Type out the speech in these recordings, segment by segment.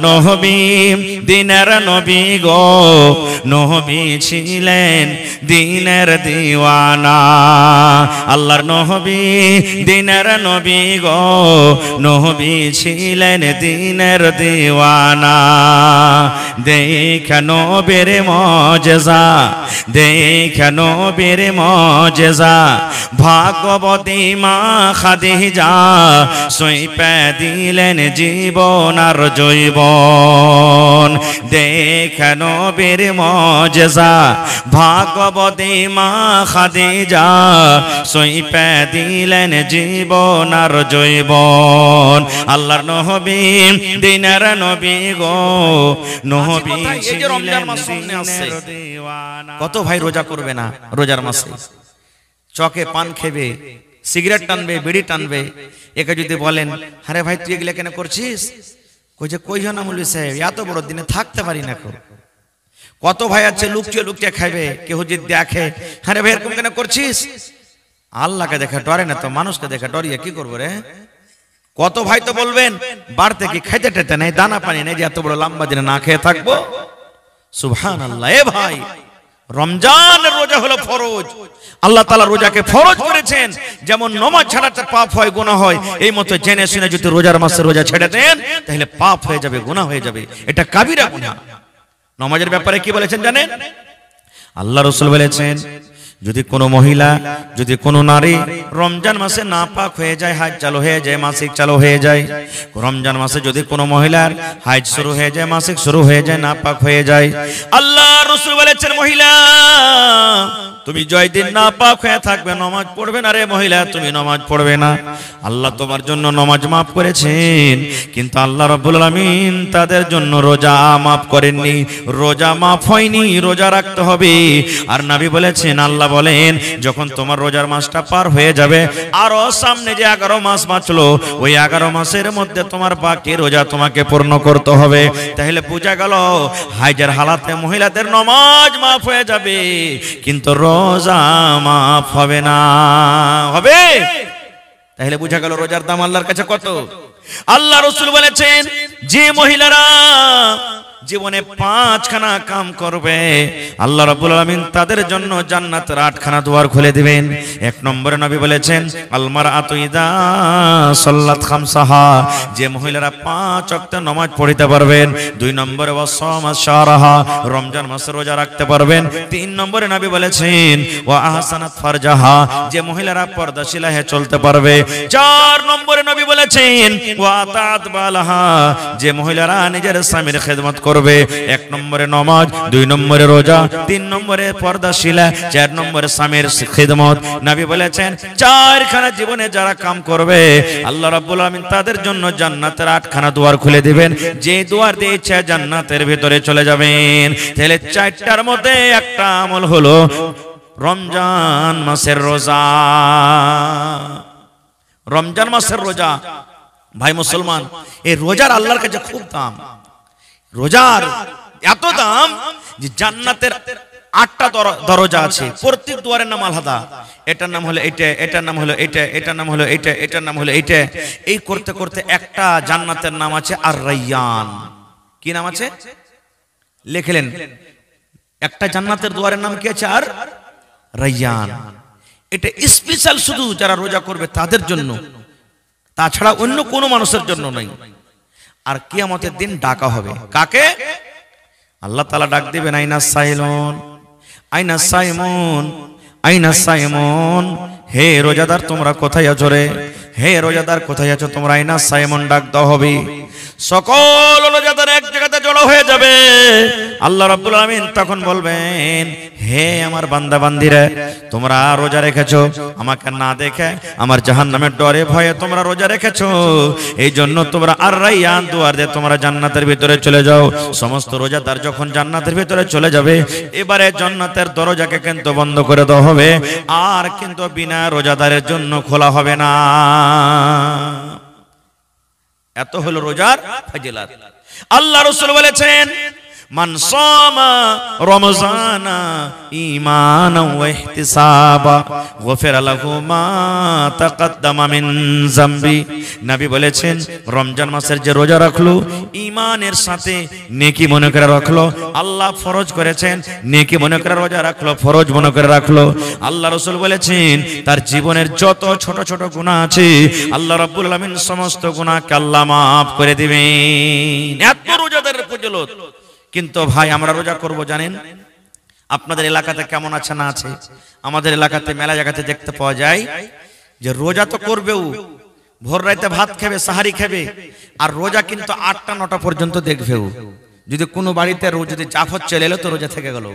নবী দিনের নবী গো, নবী ছিলেন দিনের দিওয়ানা। আল্লাহর নবী দিনের নবী গো, নবী ছিলেন দিনের দিওয়ানা। দেখে নবীর মুজিজা, দেখে নবীর মুজিজা, ভাগবতী মা খাদিজা সইপে দিলেন জীবন আর জৈবন। দেখে নবীর মুজিজা, ভাগবতী মা খাদিজা সইপে দিলেন জীবন আর জৈবন। আল্লাহর নবী দিনের নবী গো, নবী ছিলেন দিনের দিওয়ানা। কত ভাই রোজা করবে না রোজার মাসে, চকে পান খেবে, সিগারেট টানবে, বিড়ি টানবে। একে যদি বলেন আরে ভাই তুই এগুলা কেন করছিস, কইছে কইও না মৌলভী সাহেব, এত বড় দিনে থাকতে পারি না। কত ভাই আছে লুকিয়ে লুকিয়ে খাইবে, কেউ যদি দেখে আরে ভাই এরকম কেন করছিস, আল্লাহকে দেখে ডরে না তো মানুষকে দেখে ডরিয়ে কি করবো রে। কত ভাই তো বলবেন বাড়তে কি খাইতে টেতে নেই, দানা পানি নেই, যে এত বড় লম্বা দিনে না খেয়ে থাকবো। সুবহানাল্লাহ। এ ভাই রমজানের রোজা হলো ফরজ। আল্লাহ তাআলা রোজাকে ফরজ করেছেন, যেমন নামাজ ছাড়াতে পাপ হয়, গুনাহ হয়, এই মতো জেনে শুনে যদি রোজার মাসে রোজা ছেড়ে দেন তাহলে পাপ হয়ে যাবে, গুনাহ হয়ে যাবে, এটা কাবিরা গুনাহ। নামাজের ব্যাপারে কি বলেছেন জানেন? আল্লাহ রাসূল বলেছেন যদি কোনো মহিলা, যদি কোনো নারী রমজান মাসে নাপাক হয়ে যায়, হাজ চালু হয়ে যায়, মাসিক চালু হয়ে যায়, রমজান মাসে যদি কোনো মহিলার হাজ শুরু হয়ে যায়, মাসিক শুরু হয়ে যায়, নাপাক হয়ে যায়, আল্লাহ রাসূল বলেছেন মহিলা তুমি জয় দিন নাপাক হয়ে থাকবে, নামাজ পড়বে না। রে মহিলা তুমি নামাজ পড়বে না, আল্লাহ তোমার জন্য নামাজ মাফ করেছেন, কিন্তু আল্লাহ রাব্বুল আলামিন তাদের জন্য রোজা মাফ করেননি। রোজা মাফ হয়নি, রোজা রাখতে হবে। আর নবী বলেছেন, আল্লাহ বলেন যখন তোমার রোজার মাসটা পার হয়ে যাবে, আরো সামনে যে 11 মাস বাঁচলো, ওই 11 মাসের মধ্যে তোমার বাকি রোজা তোমাকে পূর্ণ করতে হবে। তাহলে বোঝা গেল হাইজের হালাতে মহিলাদের নামাজ মাফ হয়ে যাবে, কিন্তু রোজা মাফ হবে না। হবে? তাহলে বোঝা গেল রোজার দাম আল্লাহর কাছে কত। আল্লাহ রাসূল বলেছেন যে মহিলারা জীবনে 5খানা কাম করবে, আল্লাহ রাব্বুল আলামিন তাদের জন্য জান্নাতের 8খানা দুয়ার খুলে দিবেন। 1 নম্বরে নবী বলেছেন আল মারআতু ইযা সাল্লাত খামসাহা, যে মহিলারা 5 ওয়াক্ত নামাজ পড়তে পারবেন। 2 নম্বরে ওয়াসামা শাহরাহা, রমজান মাসে রোজা রাখতে পারবেন। 3 নম্বরে নবী বলেছেন ওয়া আহসানাত ফারজাহা, যে মহিলারা পর্দাশীলা হয়ে চলতে পারবে। 4 নম্বরে নবী বলেছেন ওয়া আতাত বালাহা, যে মহিলারা নিজের স্বামীর খেদমত করবে। 1 নম্বরে নামাজ, 2 নম্বরে রোজা, 3 নম্বরে পর্দাশীলা, 4 নম্বরে স্বামীর খিদমত। নবী বলেছেন 4খানা জীবনে যারা কাম করবে, আল্লাহ রাব্বুল আলামিন তাদের জন্য জান্নাতের 8খানা দুয়ার খুলে দিবেন। যে দুয়ার দিয়ে ইচ্ছা জান্নাতের ভিতরে চলে যাবেন। তাহলে 4টার মধ্যে একটা আমল হলো রমজান মাসের রোজা। রমজান মাসের রোজা ভাই মুসলমান, এই রোজার আল্লাহর কাছে খুব দাম। রোজার এত দাম যে জান্নাতের 8টা দরজা আছে, প্রত্যেক দুয়ারের নাম আলাদা। এটার নাম হলো এইটা, এটার নাম হলো এইটা, এটার নাম হলো এইটা, এটার নাম হলো এইটা। এই করতে করতে একটা জান্নাতের নাম আছে আর রায়্যান। কি নাম আছে লিখলেন? একটা জান্নাতের দুয়ারের নাম কি আছে? আর রায়্যান। এটা স্পেশাল শুধু যারা রোজা করবে তাদের জন্য, তাছাড়া অন্য কোনো মানুষের জন্য নয়। আর কিয়ামতের দিন ডাকা হবে কাকে? আল্লাহ তাআলা ডাক দিবেন আইনা সাইলুন, আইনা সাইমুন, আইনা সাইমুন, হে রোজাদার তোমরা কোথায় আছো রে? হে রোজাদার কোথায় আছো তোমরা? আইনা সাইমুন ডাক দাও হবে। সকল রোজাদার এক জায়গাতে জড়ো হয়ে যাবে। আল্লাহ রাব্বুল আলামিন তখন বলবেন হে আমার বান্দা বান্দিরা, তোমরা রোজা রেখেছো আমাকে না দেখে, আমার জাহান্নামের ডরে ভয়ে তোমরা রোজা রেখেছো, এই জন্য তোমরা আর রায়্যান দুয়ার দিয়ে তোমরা জান্নাতের ভিতরে চলে যাও। সমস্ত রোজাদার যখন জান্নাতের ভিতরে চলে যাবে, এবারে জান্নাতের দরজাকে কিন্তু বন্ধ করে দেওয়া হবে, আর কিন্তু বিনা রোজাদারের জন্য খোলা হবে না। এত হলো রোজার ফজিলত। আল্লাহ রাসূল বলেছেন মান সামা রমজানা ঈমানান ওয়া ইহতিসাবা গফিরা লাহু মা তাকাদ্দামা মিন যামবি। নবী বলেছেন রমজান মাসের যে রোজা রাখলো ঈমানের সাথে নেকি মনে করে রাখলো, আল্লাহ ফরজ করেছেন নেকি মনে করে রোজা রাখলো, ফরজ মনে করে রাখলো। আল্লাহ রাসূল বলেছেন তার জীবনের যত ছোট ছোট গুনাহ আছে আল্লাহ রাব্বুল আলামিন সমস্ত গুনাহকে আল্লাহ maaf করে দিবেন। এত রোজাদারের ফজিলত। কিন্তু ভাই আমরা রোজা করব জানেন আপনাদের এলাকাতে কেমন আছে না আছে? আমাদের এলাকাতে মেলা জায়গাতে দেখতে পাওয়া যায় যে রোজা তো করবেও, ভোর রাতে ভাত খাবে, সাহারি খাবে, আর রোজা কিন্তু 8টা 9টা পর্যন্ত দেখবেও। যদি কোনো বাড়িতে যদি জাফর চলে এলো তো রোজা থেকে গেল,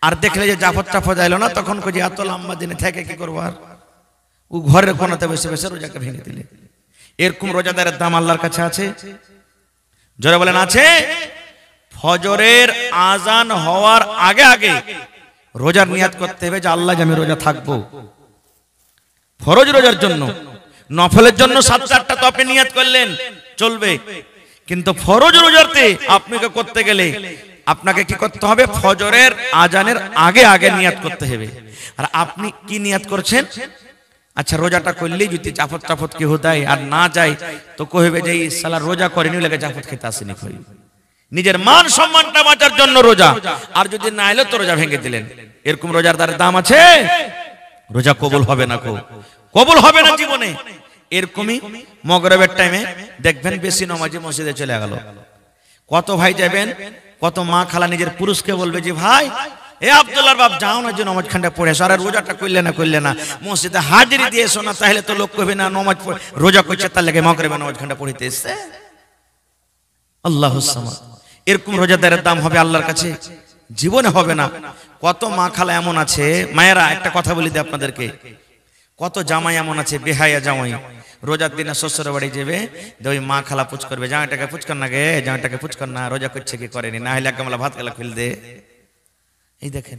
আর দেখলে যে জাফর টাফর এলো না তখন যে এত লম্বা দিনে থেকে কি করবো, আর ও ঘরের কোনাতে বসে বসে রোজাকে ভেঙে দিলে। এরকম রোজাদারের দাম আল্লাহর কাছে আছে? জোরে বলেন আছে? ফজরের আজান হওয়ার আগে আগে রোজার নিয়াত করতে হবে যে আল্লাহ আমি রোজা থাকবো। ফরজ রোজার জন্য, নফলের জন্য 7-8টা তো আপনি নিয়াত করলেন চলবে, কিন্তু ফরজ রোজাতে আপনাকে করতে গেলে আপনাকে কি করতে হবে? ফজরের আজানের আগে আগে নিয়াত করতে হবে। আর আপনি কি নিয়াত করছেন? আচ্ছা রোজাটা করলেই যদি জাফত টাফত কি হতায় আর না যায় তো কইবে যে এই শালা রোজা করেনি লাগে জাফত খেতে আসেনি। কই নিজের মান সম্মানটা বাঁচার জন্য রোজা, আর যদি না এলো তো রোজা ভেঙে দিলেন। এরকম রোজার দাম আছে? রোজা কবুল হবে না, কবুল হবে না জীবনে। এরকমই মগরিবের টাইমে দেখবেন বেশি নামাজি মসজিদে চলে গেল। কত ভাই যাবেন, কত মা খালা নিজের পুরুষকে বলবে যে ভাই এ আব্দুল্লাহর বাপ যাও না যে নামাজ খান্ডা পড়ে এসো, আর রোজাটা করলে না মসজিদে হাজিরি দিয়ে এসো না, তাহলে তো লোক কইবে না নামাজ রোজা করছে তার লাগে মগরিবে নামাজ খান্ডা পড়িতে এসেছে। আল্লাহুস সামাদ। এরকম রোজাদারের দাম হবে আল্লাহর কাছে? জীবনে হবে না। কত মা খালা এমন আছে, মায়েরা একটা কথা বলি দিই আপনাদেরকে, কত জামাই এমন আছে বেহায়া জামাই, রোজার দিনে শ্বশুর বাড়ি যাবে, ওই মা খালা পুচ করবে, জামাইটাকে পুচ কর না গে, জামাইটাকে পুচ কর না, রোজা করছে কি করেনি, না হলে গামলা ভাত গালা ফেল দে। এই দেখেন,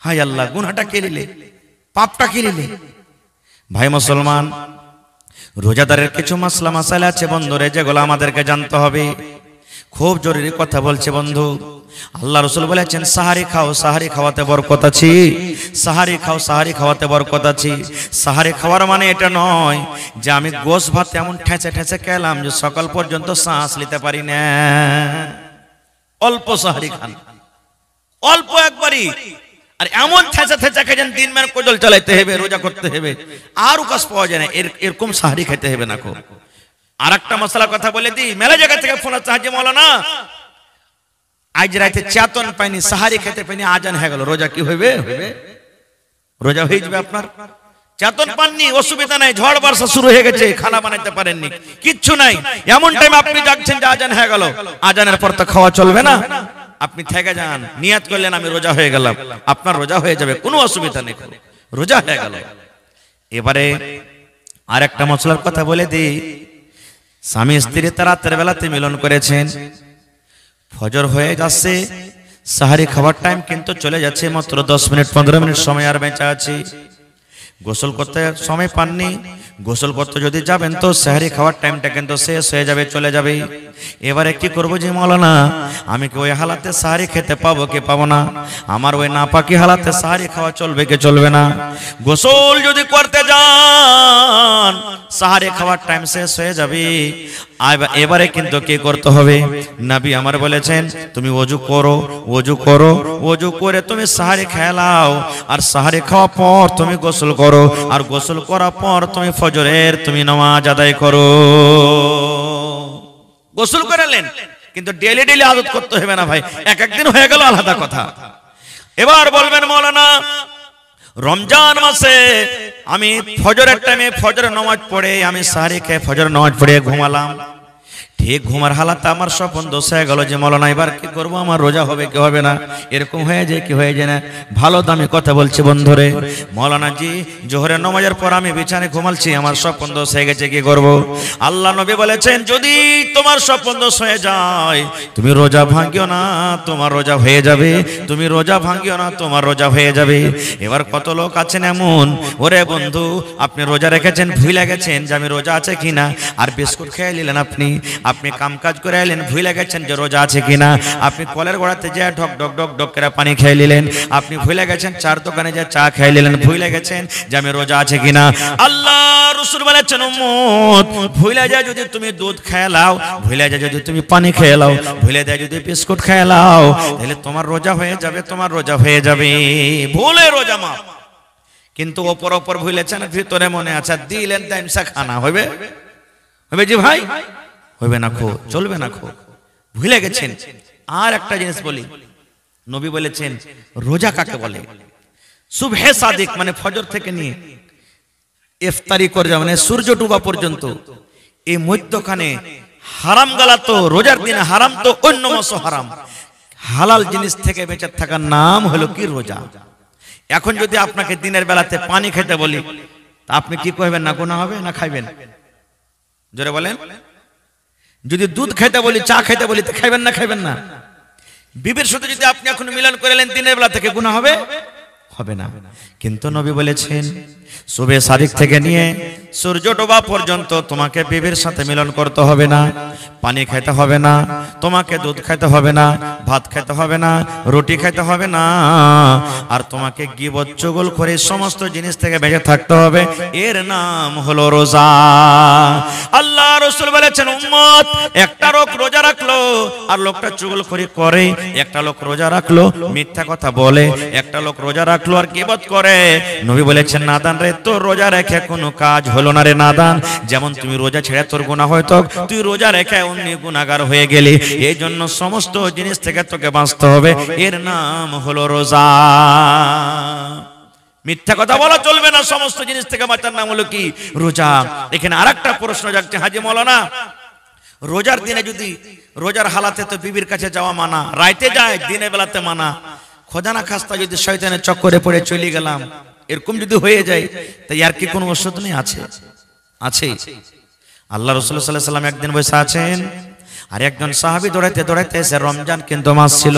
হায় আল্লাহ, গুনাহটা কে নিলে, পাপটা কে নিলে? ভাই মুসলমান, রোজাদারের কিছু মাসলা মাসাইল আছে বন্ধুরে, যেগুলো আমাদেরকে জানতে হবে। খুব জরুরি কথা বলছে বন্ধু। আল্লাহ রাসূল বলেছেন সাহারি খাও, সাহারি খাওয়াতে বরকত আছে। সাহারি খাও, সাহারি খাওয়াতে বরকত আছে। সাহারি খাওয়ার মানে এটা নয় যে আমি গোশ ভাত এমন ঠেঁচে ঠেঁচে খেলাম যে সকাল পর্যন্ত শ্বাস নিতে পারি না। অল্প সাহারি খান, অল্প একবারই, আর এমন ঠেঁচা ঠেঁচা খেয়েছেন দিন মান কোজল চালাইতে হবে, রোজা করতে হবে, আর উকাস পাওয়া যায় না, এরকম সাহারি খেতে হবে না। আর একটা মশলা কথা বলে দিই, মেলা জায়গা থেকে ফোন আসছে, হাজি মাওলানা আজ রাতে চেতন পাইনি, সাহারি খেতে পাইনি, আজান হয়ে গেল, রোজা কি হইবে? রোজা হয়ে যাবে আপনার। চেতন পাননি, অসুবিধা নাই, ঝড় বর্ষা শুরু হয়ে গেছে, খানা বানাইতে পারেননি, কিচ্ছু নাই, এমন টাইম আপনি জাগছেন যে আজান হয়ে গেল, আজানের পর তো খাওয়া চলবে না, আপনি থেকে যান, নিয়াত করলেন আমি রোজা হয়ে গেলাম, আপনার রোজা হয়ে যাবে, কোনো অসুবিধা নেই, রোজা হয়ে গেল। এবারে আর একটা মশলার কথা বলে দিই, স্বামী স্ত্রী তারা রাতের বেলাতে মিলন করেছেন, ফজর হয়ে যাচ্ছে, সাহারি খাবার টাইম কিন্তু চলে যাচ্ছে, মাত্র 10 মিনিট 15 মিনিট সময় আর বেঁচে আছে, গোসল করতে সময় পাননি, গোসল করতে যদি যাবেন তো সাহারি খাওয়ার টাইমটা কিন্তু শেষ হয়ে যাবে, চলে যাবে। এবারে কি করবো যে মাওলানা, আমি কি ওই হালাতে সাহারি খেতে পাবো কি পাবো না? আমার ওই নাপাকি হালাতে সাহারি খাওয়া চলবে কি চলবে না? গোসল যদি করতে যান সাহারি খাওয়ার টাইম শেষ হয়ে যাবে। এবারে কিন্তু কি করতে হবে? নবী আমার বলেছেন তুমি ওযু করো, ওযু করো, ওযু করে তুমি সাহারি খেয়ে নাও, আর সাহারি খাওয়ার পর তুমি গোসল করো, আর গোসল করার পর তুমি ফজরের তুমি নামাজ আদায় করো। গোসল করালেন, কিন্তু ডেইলি ডেইলি আদত করতে হবে না ভাই, এক একদিন হয়ে গেল আলাদা কথা। এবার বলবেন মাওলানা রমজান মাসে আমি ফজরের টাইমে ফজরের নামাজ পড়ে আমি সাহারি খেয়ে ফজরের নামাজ পড়ে ঘুমালাম, ঠিক ঘুমার হালাতে আমার স্বপ্ন দোষ হয়ে গেল যে মাওলানা এবার কি করবো, আমার রোজা হবে কি হবে না? এরকম হয়ে যায় কি হয়ে যায় না? ভালো দামি কথা বলছি বন্ধুরে, মাওলানা জি জোহরের নামাজের পর আমি বিছানায় ঘুমালছি, আমার স্বপ্ন দোষ হয়ে গেছে, কি করব? আল্লাহ নবী বলেছেন যদি তোমার স্বপ্ন দোষ হয়ে যায় তুমি রোজা ভাঙিও না, তোমার রোজা হয়ে যাবে, তুমি রোজা ভাঙিও না, তোমার রোজা হয়ে যাবে। এবার কত লোক আছেন এমন, ওরে বন্ধু আপনি রোজা রেখেছেন, ভুলে গেছেন যে আমি রোজা আছে কিনা, আর বিস্কুট খেয়ে নিলেন, আপনি আপনি কামকাজ করে এলেন, ভুলে গেছেন যে রোজা আছে কিনা। আপনি কলের গোড়াতে যে ঢক ঢক ঢক ঢক করে পানি খেয়ে নিলেন, আপনি ভুলে গেছেন চার দোকানে যে চা খেয়ে নিলেন, ভুলে গেছেন যে আমি রোজা আছে কিনা। আল্লাহ রাসূল বলেছেন উম্মত ভুলে যায় যদি তুমি দুধ খেয়ে নাও, ভুলে যায় যদি তুমি পানি খেয়ে নাও, ভুলে যায় যদি বিস্কুট খেয়ে নাও, তাহলে তোমার রোজা হয়ে যাবে, তোমার রোজা হয়ে যাবে, ভুলে রোজা মাফ। কিন্তু ওপর ওপর ভুলেছেন, ভিতরে মনে আছে দিলেন টাইমসা খানা হবে, হবে জি ভাই, হবে না খো, চলবে না খো, ভুলে গেছেন। আর একটা জিনিস বলি, নবী বলেছেন রোজা কাকে বলে? সুবহে সাদিক মানে ফজর থেকে নিয়ে ইফতারি করে যাওয়া মানে সূর্য ডুবা পর্যন্ত, এই মধ্যখানে হারাম গালা তো রোজার দিনে হারাম, তো অন্য মাসও হারাম। হালাল জিনিস থেকে বেঁচে থাকার নাম হলো কি রোজা। এখন যদি আপনাকে দিনের বেলাতে পানি খেতে বলি, তা আপনি কি কইবেন? না গুনাহ হবে না খাইবেন? জোরে বলেন। যদি দুধ খেতে বলি, চা খেতে বলি, তো খাইবেন না খাইবেন না? বিবির সাথে যদি আপনি এখন মিলন করে নেন দিনের বেলা থেকে, গুনাহ হবে? হবে না। কিন্তু নবী বলেছেন সুবহে সাদিক থেকে নিয়ে সূর্য ডোবা পর্যন্ত তোমাকে বিবির সাথে মিলন করতে হবে না, পানি খেতে হবে না, তোমাকে দুধ খেতে হবে না, ভাত খেতে হবে না, রুটি খেতে হবে না, আর তোমাকে গীবত চুগলখড়ি সমস্ত জিনিস থেকে বেঁচে থাকতে হবে। এর নাম হলো রোজা। আল্লাহ রাসূল বলেছেন উম্মত একটা লোক রোজা রাখলো আর লোকটা চুগলখড়ি করে, একটা লোক রোজা রাখলো মিথ্যা কথা বলে, একটা লোক রোজা রাখলো আর গীবত করে। নবী বলেছেন নাদান রে, তোর রোজা রেখে কোনো কাজ হলো না রে নাদান। যেমন তুমি রোজা ছেড়ে তোর গুনাহ হয়তো, তুই রোজা রেখে অন্য গুনাহগার হয়ে গেলি। এই জন্য সমস্ত জিনিস থেকে তোকে বাঁচতে হবে, এর নাম হলো রোজা। মিথ্যা কথা বলা চলবে না, সমস্ত জিনিস থেকে বাঁচার নাম হলো কি? রোজা। এখানে আরেকটা প্রশ্ন জাগছে, হাজী মাওলানা রোজার দিনে যদি রোজার হালাতে তো বিবির কাছে যাওয়া মানা, রাইতে যায় দিনের বেলাতে মানা, খোদা না খাস্তা যদি শয়তানের চক্করে পড়ে চলে গেলাম, এরকম যদি হয়ে যায়, তাই আর কি কোনো ওষুধ নেই? আছে, আছে। আল্লাহ রাসূল সাল্লাল্লাহু আলাইহি ওয়াসাল্লাম একদিন বসে আছেন, আর একজন সাহাবী দৌড়াইতে দৌড়াইতে এসে, রমজান কিন্তু মাস ছিল,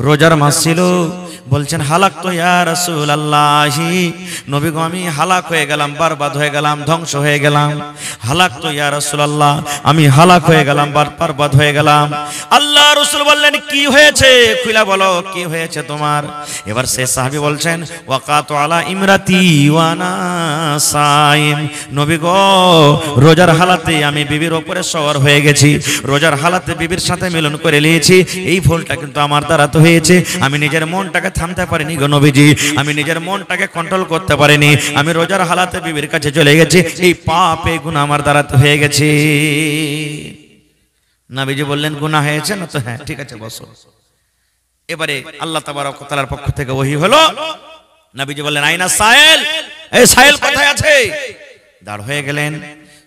রোজার মাস ছিল, বলছেন হালাক তো ইয়া রাসূলুল্লাহি, নবী গো আমি হালাক হয়ে গেলাম, বরবাদ হয়ে গেলাম, ধ্বংস হয়ে গেলাম। হালাক তো ইয়া রাসূলুল্লাহ, আমি হালাক হয়ে গেলাম, বরবাদ হয়ে গেলাম। আল্লাহ রাসূল বললেন কি হয়েছে, খুলে বলো কি হয়েছে তোমার। এবার সেই সাহাবী বলছেন ওয়াকাতু আলা ইমরাতি ওয়া আনা সাইম, নবী গো রোজার হালাতে আমি বিবির উপরে সওয়ার হয়ে গেছি, রোজার হালাতে বিবির সাথে মিলন করে নিয়েছি। এই ভুলটা কিন্তু আমার দ্বারা তো হয়েছে, আমি নিজের মনটাকে থামতে পারিনি গো নবীজি, আমি নিজের মনটাকে কন্ট্রোল করতে পারিনি, আমি রোজার হালাতে বিবির কাছে চলে গেছি, এই পাপ এই গুনাহ আমার দ্বারা তো হয়ে গেছে। নবীজি বললেন গুনাহ হয়েছে না? তো হ্যাঁ, ঠিক আছে বসো। এবারে আল্লাহ তাবারক ওয়া তাআলার পক্ষ থেকে ওহী হলো, নবীজি বললেন আইনা সাইল, এই সাইল কোথায় আছে? দাঁড় হয়ে গেলেন।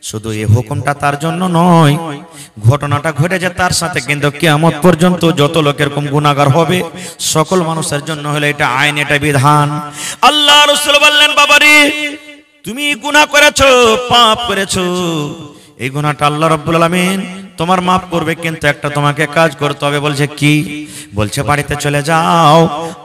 শুধু এই হুকুমটা তার জন্য নয়, ঘটনাটা ঘটেছে তার সাথে, কিন্তু কিয়ামত পর্যন্ত যত লোক এরকম গুনাহগার হবে সকল মানুষের জন্য হলো এটা আইন, এটা বিধান। আল্লাহ রাসূল বললেন বাবারে তুমি গুনাহ করেছো, পাপ করেছো, এই গুনাহটা আল্লাহ রাব্বুল আলামিন তোমার মাফ করবে, কিন্তু একটা তোমাকে কাজ করতে হবে। বলছে কি? বলছে বাড়িতে চলে যাও,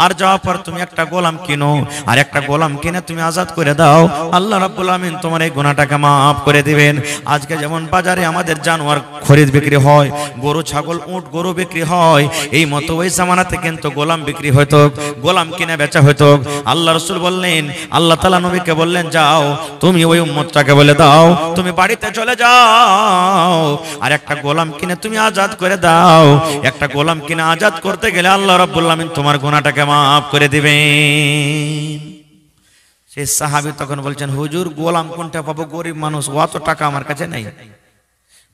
আর যাওয়ার পর তুমি একটা গোলাম কিনো, আর একটা গোলাম কিনে তুমি আজাদ করে দাও, আল্লাহ রাব্বুল আমিন তোমার এই গুনাহটাকে মাফ করে দিবেন। আজকে যেমন বাজারে আমাদের জানোয়ার খরিদ বিক্রি হয়, গরু ছাগল উট গরু বিক্রি হয়, এই মতো ওই জামানাতে কিন্তু গোলাম বিক্রি হতো, গোলাম কিনে বেচা হতো। আল্লাহ রাসূল বললেন, আল্লাহ তাআলা নবীকে বললেন যাও তুমি ওই উম্মতটাকে বলে দাও তুমি বাড়িতে চলে যাও, আর একটা গোলাম কিনে তুমি আজাদ করে দাও। একটা গোলাম কিনে আজাদ করতে গেলে আল্লাহ রাব্বুল আমিন তোমার গুনাহটাকে maaf করে দিবেন। সেই সাহাবী তখন বলছেন হুজুর গোলাম কোনটা পাবো, গরিব মানুষ, অত টাকা আমার কাছে নাই,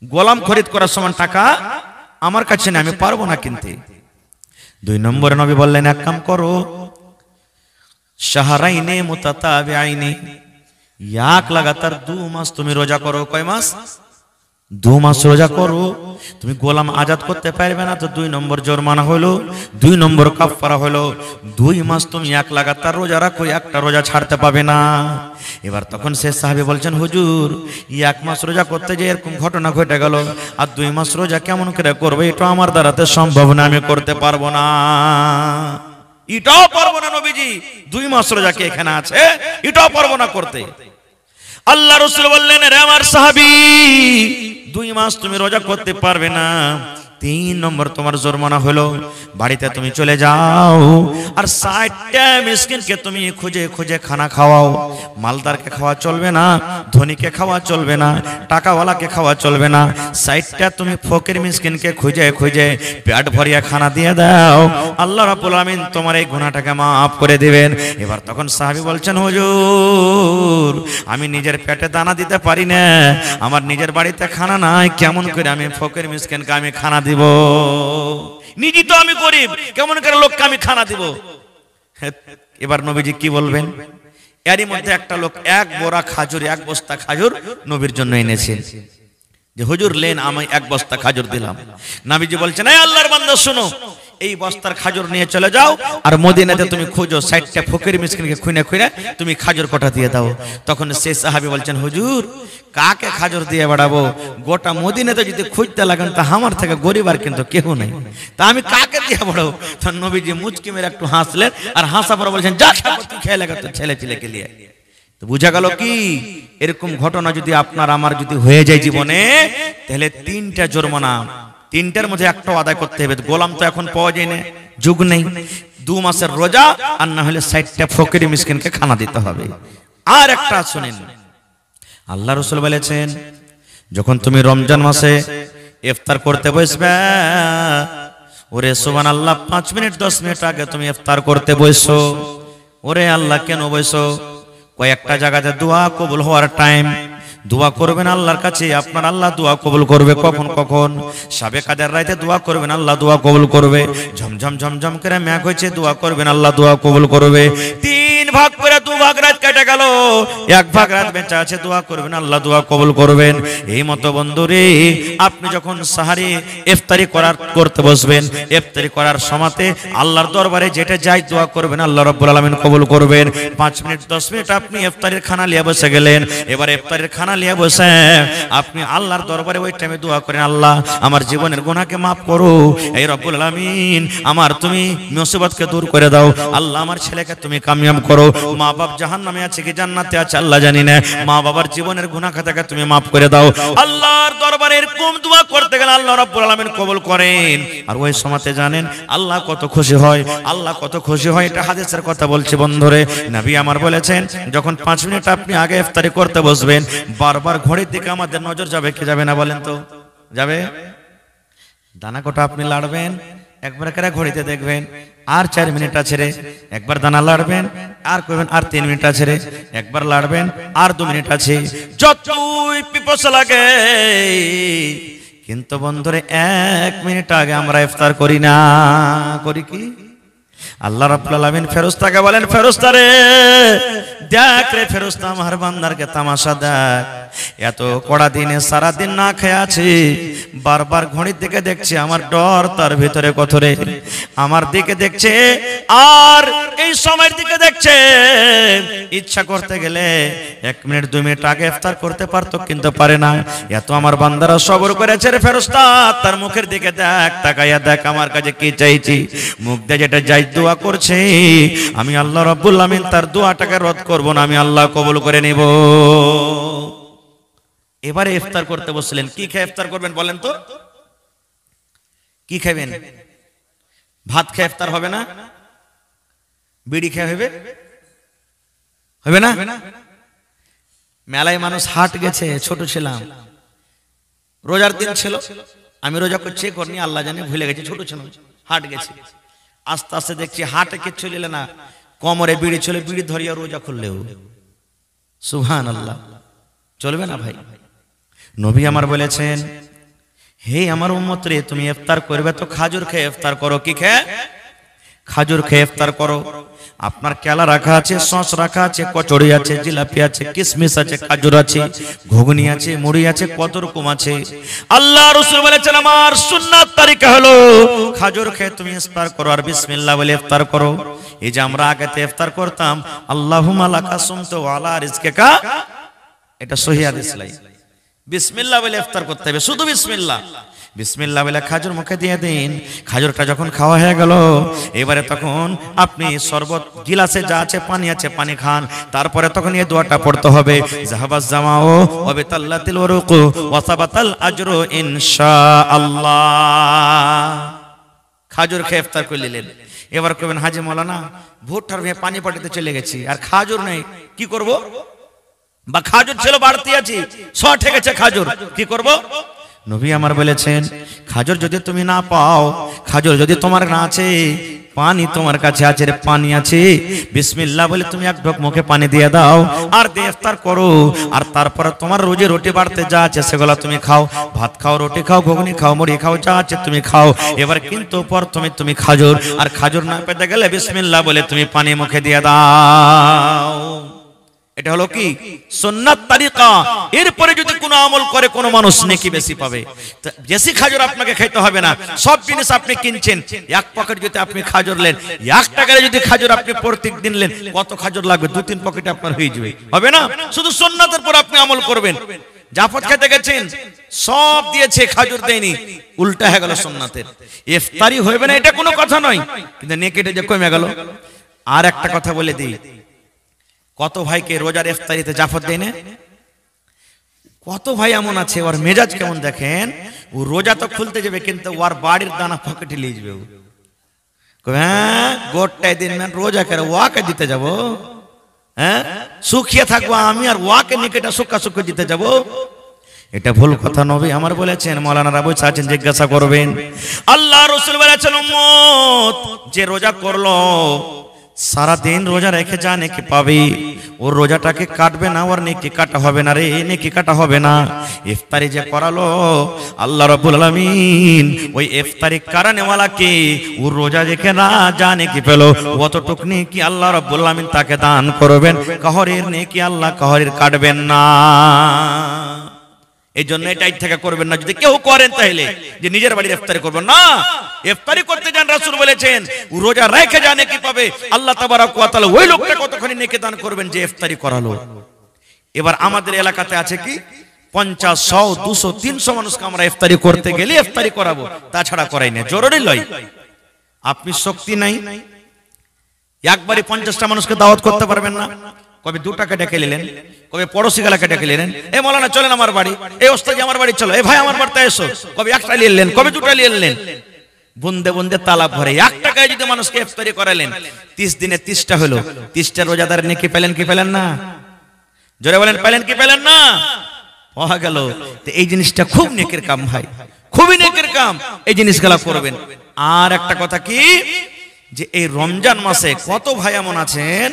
গোলাম খরিদ করার সমান টাকা আমার কাছে নেই, আমি পারবো না কিনতে। 2 নম্বরে নবী বললেন এক কাম করো, শাহরাইনে মুতাতাবিআইনে, এক লাগাতার 2 মাস তুমি রোজা করো। কয় মাস? 2 মাস রোজা করো। তুমি গোলাম আজাদ করতে পারবে না তো 2 নম্বর জরিমানা হলো, 2 নম্বর কাফারা হলো। 2 মাস তুমি এক লাগাতার রোজা রাখো, একটা রোজা ছাড়তে পাবে না। এবার তখন সে সাহাবী বলছেন হুজুর 1 মাস রোজা করতে যে এরকম ঘটনা ঘটে গেল, আর 2 মাস রোজা কেমন করে করবে, এটা আমার দ্বারাতে সম্ভব না, আমি করতে পারবো না, এটাও পারবো না নবীজি। 2 মাস রোজা কি এখানে আছে? এটাও পারবো না করতে। আল্লাহ রাসূল বললেন রে আমার সাহাবী 2 মাস তুমি রোজা করতে পারবে না। 3 নম্বর তোমার জরিমানা হলো বাড়িতে তুমি চলে যাও আর 60টা মিসকিনকে তুমি খুঁজে খুঁজে খানা খাওয়াও। মালদারকে খাওয়া চলবে না, ধনীকে খাওয়া চলবে না, টাকাওয়ালাকে খাওয়া চলবে না। 60টা তুমি ফকির মিসকিনকে খুঁজে খুঁজে পেট ভরিয়ে খানা দিয়ে দাও। আল্লাহ রাব্বুল আমিন তোমার এই গুনাহটাকে মাফ করে দিবেন। এবার তখন সাহাবী বলছেন, হুজুর আমি নিজের পেটে দানা দিতে পারি না, আমার নিজের বাড়িতে খানা নাই, কেমন করে আমি ফকির মিসকিনকে আমি খানা দিব? নিজে তো আমি গরিব, কেমন করে লোককে আমি খানা দিব? এবার নবীজি কি বলবেন? এরই মধ্যে একটা লোক 1 বোরা খাজুর, 1 বস্তা খাজুর নবীর জন্য এনেছেন। যে হুজুর লেন, আমি 1 বস্তা খাজুর দিলাম। নবীজি বলছেন, এই আল্লাহর বান্দা শোনো, এই বস্তার খাজুর নিয়ে চলে যাও আর মদিনাতে তুমি খুঁজো 60টা ফকির মিসকিনকে খুঁজে খুঁজে তুমি খাজুর কটা দিয়ে দাও। তখন সেই সাহাবী বলছেন, হুজুর কাকে খাজুর দিয়ে বাড়াবো? গোটা মদিনাতে যদি খুঁজতে লাগেন তা আমার থেকে গরিব আর কিন্তু কেউ নাই, তা আমি কাকে দিয়ে বাড়াবো? তখন নবীজি মুচকি মেরে একটু হাসলেন আর হাসা পরে বলছেন, যা তুই খেয়ে লাগা তোর ছেলে ছেলেকে নিয়ে। তো বুঝা গেল কি, এরকম ঘটনা যদি আপনার আমার যদি হয়ে যায় জীবনে, তাহলে 3টা জরিমানা, 3টার মধ্যে একটাও আদায় করতে হবে। গোলাম তো এখন পাওয়া যায় না, যুগ নেই। 2 মাসের রোজা আর না হলে 60টা ফকির মিসকিনকে খানা দিতে হবে। আর একটা শুনেন, আল্লাহ রাসূল বলেছেন, যখন তুমি রমজান মাসে ইফতার করতে বসবে, ওরে সুবহানাল্লাহ 5 মিনিট 10 মিনিট আগে তুমি ইফতার করতে বসো। ওরে আল্লাহ কেন বসো? কয়েকটা জায়গাতে দোয়া কবুল হওয়ার টাইম, দোয়া করবেন আল্লাহর কাছে, আপনার আল্লাহ দোয়া কবুল করবে। কখন কখন? শাবে কাদের রাতে দোয়া করবেন, আল্লাহ দোয়া কবুল করবে। ঝমঝম ঝমঝম করে মেঘ হয়েছে, দোয়া করবেন, আল্লাহ দোয়া কবুল করবে। 3 ভাগ করে 2 ভাগ রাত কেটে গেল, 1 ভাগ রাত বেঁচে আছে, দোয়া করবেন, আল্লাহ দোয়া কবুল করবেন। এই মতো বন্ধুরে, আপনি যখন সাহারি ইফতারি করতে বসবেন, ইফতারি করার সময়তে আল্লাহর দরবারে যেটা যাই দোয়া করবেন, আল্লাহ রাব্বুল আলামিন কবুল করবেন। 5 মিনিট 10 মিনিট আপনি ইফতারের খানা নিয়ে বসে গেলেন, এবার ইফতারের খানা নিয়ে বসে আপনি আল্লাহর দরবারে ওই টাইমে দোয়া করেন, আল্লাহ আমার জীবনের গুনাহকে maaf করো, এই রব্বুল আলামিন আমার তুমি মুসিবতকে দূর করে দাও, আল্লাহ আমার ছেলেকে তুমি কামিয়াব করো, মা বাপ জাহান্নামে আছে কি জান্নাতে আছে আল্লাহ জানি না, মা বাবার জীবনের গুনাহ খাতাকে তুমি maaf করে দাও। আল্লাহর দরবারে এরকম দোয়া করতে গেলে আল্লাহ রাব্বুল আলামিন কবুল করেন। আর ওই সময়তে জানেন আল্লাহ কত খুশি হয়, আল্লাহ কত খুশি হয়, এটা হাদিসের কথা বলছি বন্ধুরে। নবী আমার বলেছেন, যখন 5 মিনিট আপনি আগে ইফতারি করতে বসবেন, বারবার ঘড়ির দিকে আমাদের নজর যাবে কি যাবে না বলেন তো? যাবে। দানা কটা আপনি লাড়বেন, একবার করে ঘড়িতে দেখবেন আর 4 মিনিট আছে রে, একবার দানা লাড়বেন আর কইবেন আর 3 মিনিট আছে রে, একবার লাড়বেন আর 2 মিনিট আছে, যতই পিপাসা লাগে। কিন্তু বন্ধুরে 1 মিনিট আগে আমরা ইফতার করি না, করি কি? আল্লাহ রাব্বুল আলামিন ফেরেশতাকে বলেন, ফেরেশতা রে দেখ রে ফেরেশতা, আমার বান্দারকে তামাশা দেখ, এত কড়া দিনে সারা দিন না খেয়ে আছে, বারবার ঘড়ির দিকে দেখছে, আমার ডর তার ভিতরে কত রে, আমার দিকে দেখছে আর এই সময়ের দিকে দেখছে। ইচ্ছা করতে গেলে 1 মিনিট 2 মিনিট আগে ইফতার করতে পারতো, কিন্তু পারে না। এত আমার বান্দারা সবর করেছে রে ফেরেশতা, তার মুখের দিকে দেখ, তাকাইয়া দেখ আমার কাছে কি চাইছি, মুখ দিয়ে যেটা যাই দোয়া করছে, আমি আল্লাহ রাব্বুল আলামিন তার দোয়াটাকে রদ করব না, আমি আল্লাহ কবুল করে নেব। এবারে ইফতার করতে বসলেন, কি খেয়ে ইফতার করবেন বলেন তো? কি খাবেন? ভাত খেয়ে ইফতার হবে না? বিড়ি খেয়ে হবে? হবে না? মেলায় মানুষ হাট গেছে, ছোট ছিলাম, রোজার দিন ছিল, আমি রোজা করছি করনি আল্লাহ জানে, ভুলে গেছি, ছোট ছিলাম, হাট গেছি, আস্তে আস্তে দেখছি হাটে কিচ্ছু নিল না, কোমরে বিড়ি ছিল, বিড়ি ধরিয়া রোজা খুললেও সুবহানাল্লাহ, চলবে না ভাই। নবী আমার বলেছেন, হে আমার উম্মত রে, তুমি ইফতার করবে তো খাজুর খেয়ে ইফতার করো। কি খেয়ে? খাজুর খেয়ে ইফতার করো। আপনার কেলা রাখা আছে, সস রাখা আছে, কচড়ি আছে, জিলাপি আছে, কিশমিশ আছে, খাজুর আছে, ঘুগনি আছে, মুড়ি আছে, কত রকম আছে। আল্লাহ রাসূল বলেছেন, আমার সুন্নাত তরিকা হলো খাজুর খেয়ে তুমি ইফতার করো আর বিসমিল্লাহ বলে ইফতার করো। এই যে আমরা আগেতে ইফতার করতাম, আল্লাহুম্মা লাকা সুমতু ওয়া আলা রিজকিকা, এটা সহিহ হাদিস লাই, বিসমিল্লাহ বলে ইফতার করতে হবে, শুধু বিসমিল্লাহ। বিসমিল্লাহ বলে খাজুর মুখে দিয়ে দিন। খাজুরটা যখন খাওয়া হয়ে গেল, এবারে তখন আপনি শরবত গিলাসে যা আছে পানি আছে পানি খান। তারপরে তখন এই দোয়াটা পড়তে হবে, জাহাবাজ জামাও ওয়া বিতাল্লাতিল ওয়ারুকু ওয়া সাবাতাল আজরু ইনশাআল্লাহ। খাজুর খেয়ে ইফতার করে নিলেন। এবার কবেন হাজী মাওলানা ভুট্টার ভেঙে পানি পাটিতে চলে গেছি আর খাজুর নেই, কি করব? বা খাজুর ছিল বাড়তি আছে, শর্ট হয়ে গেছে খাজুর, কি করব? নবী আমার বলেছেন খাজুর যদি তুমি না পাও, খাজুর যদি তোমার না আছে, পানি তোমার কাছে আছে, পানি আছে, বিসমিল্লাহ বলে তুমি এক ঢোক মুখে পানি দিয়ে দাও আর দিয়ে ইফতার করো। আর তারপরে তোমার রোজে রুটি বাড়তে যা আছে সেগুলো তুমি খাও, ভাত খাও, রুটি খাও, ঘুগনি খাও, মুড়ি খাও, যা আছে তুমি খাও। এবার কিন্তু প্রথমে তুমি খাজুর, আর খাজুর না পেতে গেলে বিসমিল্লাহ বলে তুমি পানি মুখে দিয়ে দাও। এটা হলো কি সুন্নাত তরিকা। এরপরে যদি কোনো আমল করে কোনো মানুষ নেকি বেশি পাবে। বেশি খাজুর আপনাকে খেতে হবে না, সব জিনিস আপনি কিনছেন, এক পকেট যদি আপনি খাজুর নেন, 1 টাকায় যদি খাজুর আপনি প্রত্যেক দিন নেন, কত খাজুর লাগবে? 2-3 পকেটে আপনার হয়ে যাবে, হবে না? শুধু সুন্নাতের পর আপনি আমল করবেন। জাফর খেতে গেছেন, সব দিয়েছে, খাজুর দেয়নি, উল্টা হয়ে গেল সুন্নাতের। ইফতারি হবে না এটা কোনো কথা নয়, কিন্তু নেকিটা যে কমে গেল। আর একটা কথা বলে দিই, কত ভাইকে রোজার ইফতারিতে জাফর দেয় না? কত ভাই এমন আছে ওর মেজাজ কেমন দেখেন, ও রোজা তো খুলতে যাবে কিন্তু ওর বাড়ির দানা পকেটে নিয়ে যাবে। হ্যাঁ গোটাই দিন রোজা করে ওয়াকে দিতে যাব, হ্যাঁ সুখিয়ে থাকবো আমি আর ওয়াকে নিকেটা সুখা সুখ দিতে যাব। এটা ভুল কথা। নবী আমার বলেছেন, মাওলানা রাবু চাচ্ছেন জিজ্ঞাসা করবেন, আল্লাহ রাসূল বলেছেন উম্মত যে রোজা করলো সারা দিন রোজা রেখে যা নেকি পাবে, ওর রোজাটাকে কাটবে না, ওর নেকি কাটা হবে না রে, নেকি কাটা হবে না। ইফতারি যে করালো আল্লাহ রাব্বুল আলামিন ওই ইফতারি কারণেওয়ালাকে ওর রোজা রেখে না যা নেকি পেলো, অতটুক নেকি আল্লাহ রাব্বুল আলামিন তাকে দান করবেন। কাহরের নেকি আল্লাহ কাহরের কাটবেন না। এই জন্য এটাই থেকে করবেন না। যদি কেউ করেন তাহলে যে নিজের বাড়ির ইফতারি করবেন না, ইফতারি করতে যান, রাসূল বলেছেন রোজা রেখে জানে কি পাবে, আল্লাহ তাবারক ওয়া তাআলা ওই লোকটা কতখানি নেকি দান করবেন যে ইফতারি করালো। এবার আমাদের এলাকাতে আছে কি 50, 100, 200, 300 মানুষকে আমরা ইফতারি করতে গেলে ইফতারি করাবো, তাছাড়া করাই না, জরুরি লয়। আপনি শক্তি নাই, একবারে 50টা মানুষকে দাওয়াত করতে পারবেন না, কবে 2 টাকা ডেকে নিলেন, কবে পড়োশি গেলাকে ডেকে নিলেন, এ মাওলানা চলেন আমার বাড়ি, এই ওস্তাদ আমার বাড়ি চলো, এ ভাই আমার বাড়িতে এসো, কবে 1টা নিয়ে এলেন, কবে 2টা নিয়ে এলেন, বুন্দে বুন্দে তালা ভরে। 1 টাকায় যদি মানুষকে ইফতারি করালেন, 30 দিনে 30টা হলো, 30টা রোজাদার নেকি পেলেন কি পেলেন না? জোরে বলেন, পেলেন কি পেলেন না? পাওয়া গেল। তো এই জিনিসটা খুব নেকের কাম ভাই, খুবই নেকের কাম, এই জিনিসগুলো করবেন। আর একটা কথা কি, যে এই রমজান মাসে কত ভাই এমন আছেন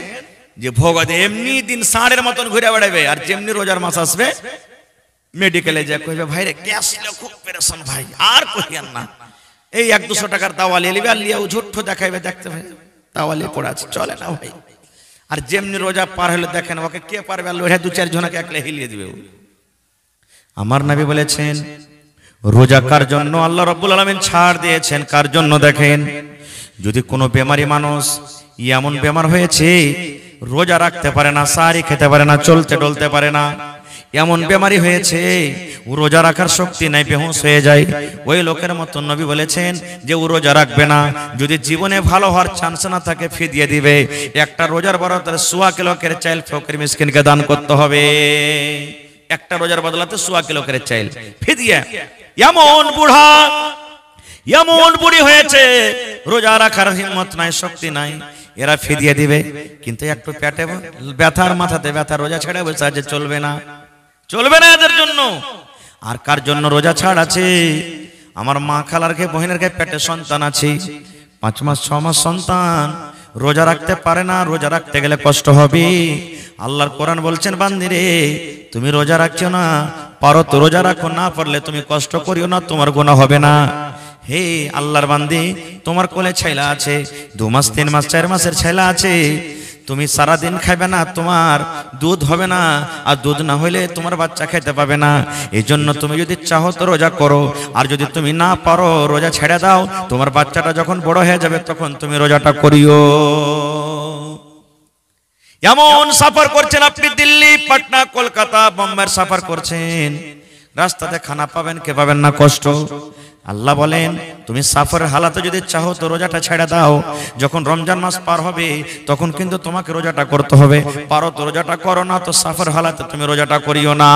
যে ভোগাদে এমনি দিন ষাঁড়ের মতন ঘুরে বেড়াবে, আর যেমনি রোজার মাস আসবে মেডিকেলে যা কইবে ভাই রে গ্যাস খুব পেরেশান ভাই, আর কইয়েন না, এই 100-200 টাকার দাওয়া নিয়ে নিবে, আর লিয়ে ঝুঠ্ঠো দেখাইবে, দেখতে ভাই দাওয়া নিয়ে পড়ে আছে, চলে না ভাই। আর যেমনি রোজা পার হলে দেখেন ওকে কে পারবে, আর লোহে 2-4 জনকে একলা হিলিয়ে দিবে। আমার নবী বলেছেন রোজা কার জন্য আল্লাহ রাব্বুল আলামিন ছাড় দিয়েছেন, কার জন্য দেখেন, যদি কোনো বেমারি মানুষ এমন বেমার হয়েছে রোজা রাখতে পারে না, সারি খেতে পারে না, চলতে ডলতে পারে না, এমন বেমারি হয়েছে ও রোজা রাখার শক্তি নাই, বেহুশ হয়ে যায়, ওই লোকের মতো নবী বলেছেন যে ও রোজা রাখবে না। যদি জীবনে ভালো হওয়ার চান্স না থাকে ফিদিয়ে দিবে, একটা রোজার বদলাতে 1.25 কিলো করে চাইল ফকির মিসকিনকে দান করতে হবে। একটা রোজার বদলাতে 1.25 কিলো করে চাইল ফিদিয়ে। এমন বুড়া এমন বুড়ি হয়েছে রোজা রাখার হিম্মত নাই, শক্তি নাই, এরা ফিদিয়ে দিবে, কিন্তু একটু পেটে ব্যথার, মাথাতে ব্যথা, রোজা ছেড়ে বসে আছে, চলবে না, চলবে না এদের জন্য। আর কার জন্য রোজা ছাড় আছে, আমার মা খালার কে বহিনের কে পেটে সন্তান আছে, 5 মাস 6 মাস সন্তান, রোজা রাখতে পারে না, রোজা রাখতে গেলে কষ্ট হবে। আল্লাহর কোরআন বলছেন বান্দি রে তুমি রোজা রাখছো না, পারো তো রোজা রাখো, না পারলে তুমি কষ্ট করিও না, তোমার গুনাহ হবে না। হে আল্লাহর বান্দি, তোমার কোলে ছেলা আছে, 2 মাস 3 মাস 4 মাসের ছেলা আছে, তুমি সারা দিন খাবে না, তোমার দুধ হবে না, আর দুধ না হইলে তোমার বাচ্চা খেতে পাবে না। এই জন্য তুমি যদি চাহো তো রোজা করো, আর যদি তুমি না পারো রোজা ছেড়ে দাও, তোমার বাচ্চাটা যখন বড় হয়ে যাবে তখন তুমি রোজাটা করিও। এমন সফর করছেন আপনি, দিল্লি, পাটনা, কলকাতা, বোম্বের সফর করছেন, রাস্তাতে খানা পাবেন কে পাবেন না, কষ্ট। আল্লাহ বলেন তুমি সাফারের হালাতে যদি চাও তো রোজাটা ছেড়ে দাও, যখন রমজান মাস পার হবে তখন কিন্তু তোমাকে রোজাটা করতে হবে। পারো তো রোজাটা করো, না তো সাফার হালাতে তুমি রোজাটা করিও না।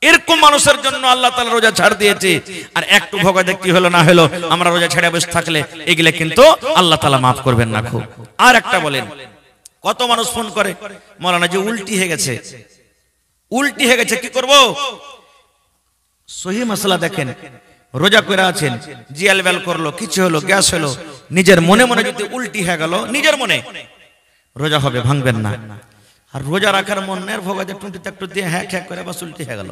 এরকম মানুষের জন্য আল্লাহ তাআলা রোজা ছাড় দিয়েছে। আর একটু ভোগাতে কি হলো না হলো আমরা রোজা ছেড়ে বসে থাকলে এগুলো কিন্তু আল্লাহ তাআলা মাফ করবেন না। খুব আর একটা বলেন, কত মানুষ ফোন করে মাওলানা যে উল্টি হয়ে গেছে, উল্টি হয়ে গেছে কি করব? সহি মাসলা দেখেন, রোজা করে আছেন, জিয়াল বেল করলো, কিছু হলো, গ্যাস হলো, নিজের মনে মনে যদি উল্টি হয়ে গেল, নিজের মনে রোজা হবে, ভাঙবেন না। আর রোজা রাখার মনের ভোগাতে টুঁটিতে একটু দিয়ে হ্যাঁ হ্যাঁ করে বাস উল্টি হয়ে গেল,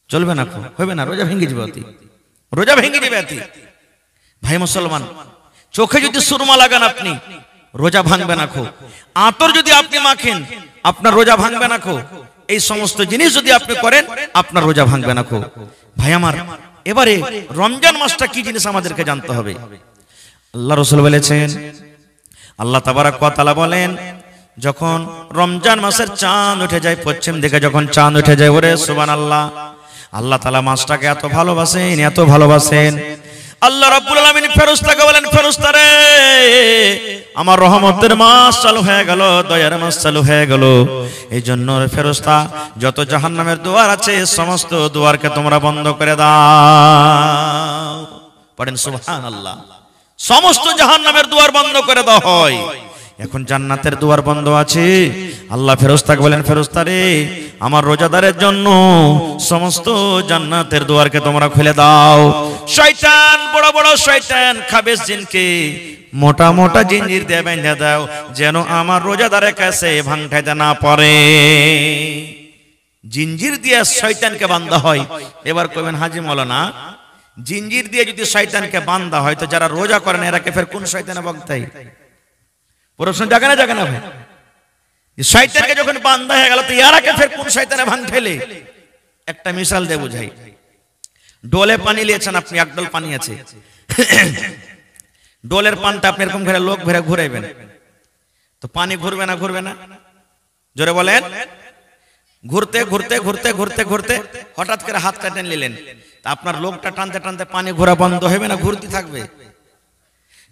চলবে না, হবে না, রোজা ভেঙে যাবে অতি, রোজা ভেঙে যাবে অতি। ভাই মুসলমান, চোখে যদি সুরমা লাগান আপনি, রোজা ভাঙবে না। খো আতর যদি আপনি মাখেন, আপনার রোজা ভাঙবে না। খো এই সমস্ত জিনিস যদি আপনি করেন, আপনার রোজা ভাঙবে না। খো ভাই আমার, এবারে রমজান মাসটা কি জিনিস আমাদেরকে জানতে হবে। আল্লাহ রাসূল বলেছেন, আল্লাহ তাবারক ওয়া তাআলা বলেন, যখন রমজান মাসের চাঁদ উঠে যায়, পশ্চিম দিকে যখন চাঁদ উঠে যায়, ওরে সুবহানাল্লাহ, আল্লাহ তাআলা মাসটাকে এত ভালোবাসেন, এত ভালোবাসেন। আল্লাহ রাব্বুল আলামিন ফেরেশতাকে বলেন, ফেরেশতারে আমার রহমতের মাস চালু হয়ে গেল, দয়ার মাস চালু হয়ে গেল। এই জন্য ফেরেশতা যত জাহান্নামের দুয়ার আছে সমস্ত দুয়ারকে তোমরা বন্ধ করে দাও। পড়েন সুবহানাল্লাহ। সমস্ত জাহান্নামের দুয়ার বন্ধ করে দেওয়া হয়। এখন জান্নাতের দুয়ার বন্ধ আছে। আল্লাহ ফেরেশতাকে বলেন, ফেরেশতারে আমার রোজাদারের জন্য সমস্ত জান্নাতের দুয়ারকে তোমরা খুলে দাও। শয়তান, বড় বড় শয়তান, খাবেশ জিনকে মোটা মোটা জিঞ্জির দিয়ে বেঁধে দাও, যেন আমার রোজাদারের কাছে ভাঙঠাইতে না পারে। জিঞ্জির দিয়ে শয়তানকে বাঁধা হয়। এবার কইবেন, হাজী মাওলানা জিঞ্জির দিয়ে যদি শয়তানকে বাঁধা হয় তো যারা রোজা করেন এরাকে ফের কোন শয়তানে বাঁধতাই? প্রশ্ন জাগে না, জাগে না ভাই? শয়তানকে যখন বাঁধা হয়ে গেল তো এরাকে ফের কোন শয়তানে ভাঙঠাইলে? একটা মিশাল দিয়ে বুঝাই। ডোলে পানি নিয়েছেন আপনি, এক ডোল পানি আছে, ডোলের পানটা আপনি এরকম ঘুরে লোক ঘুরে ঘুরাইবেন তো পানি ঘুরবে না? ঘুরবে না? জোরে বলেন। ঘুরতে ঘুরতে ঘুরতে ঘুরতে ঘুরতে হঠাৎ করে হাতটা টেনে নিলেন, আপনার লোকটা টানতে টানতে পানি ঘোরা বন্ধ হবে না, ঘুরতে থাকবে?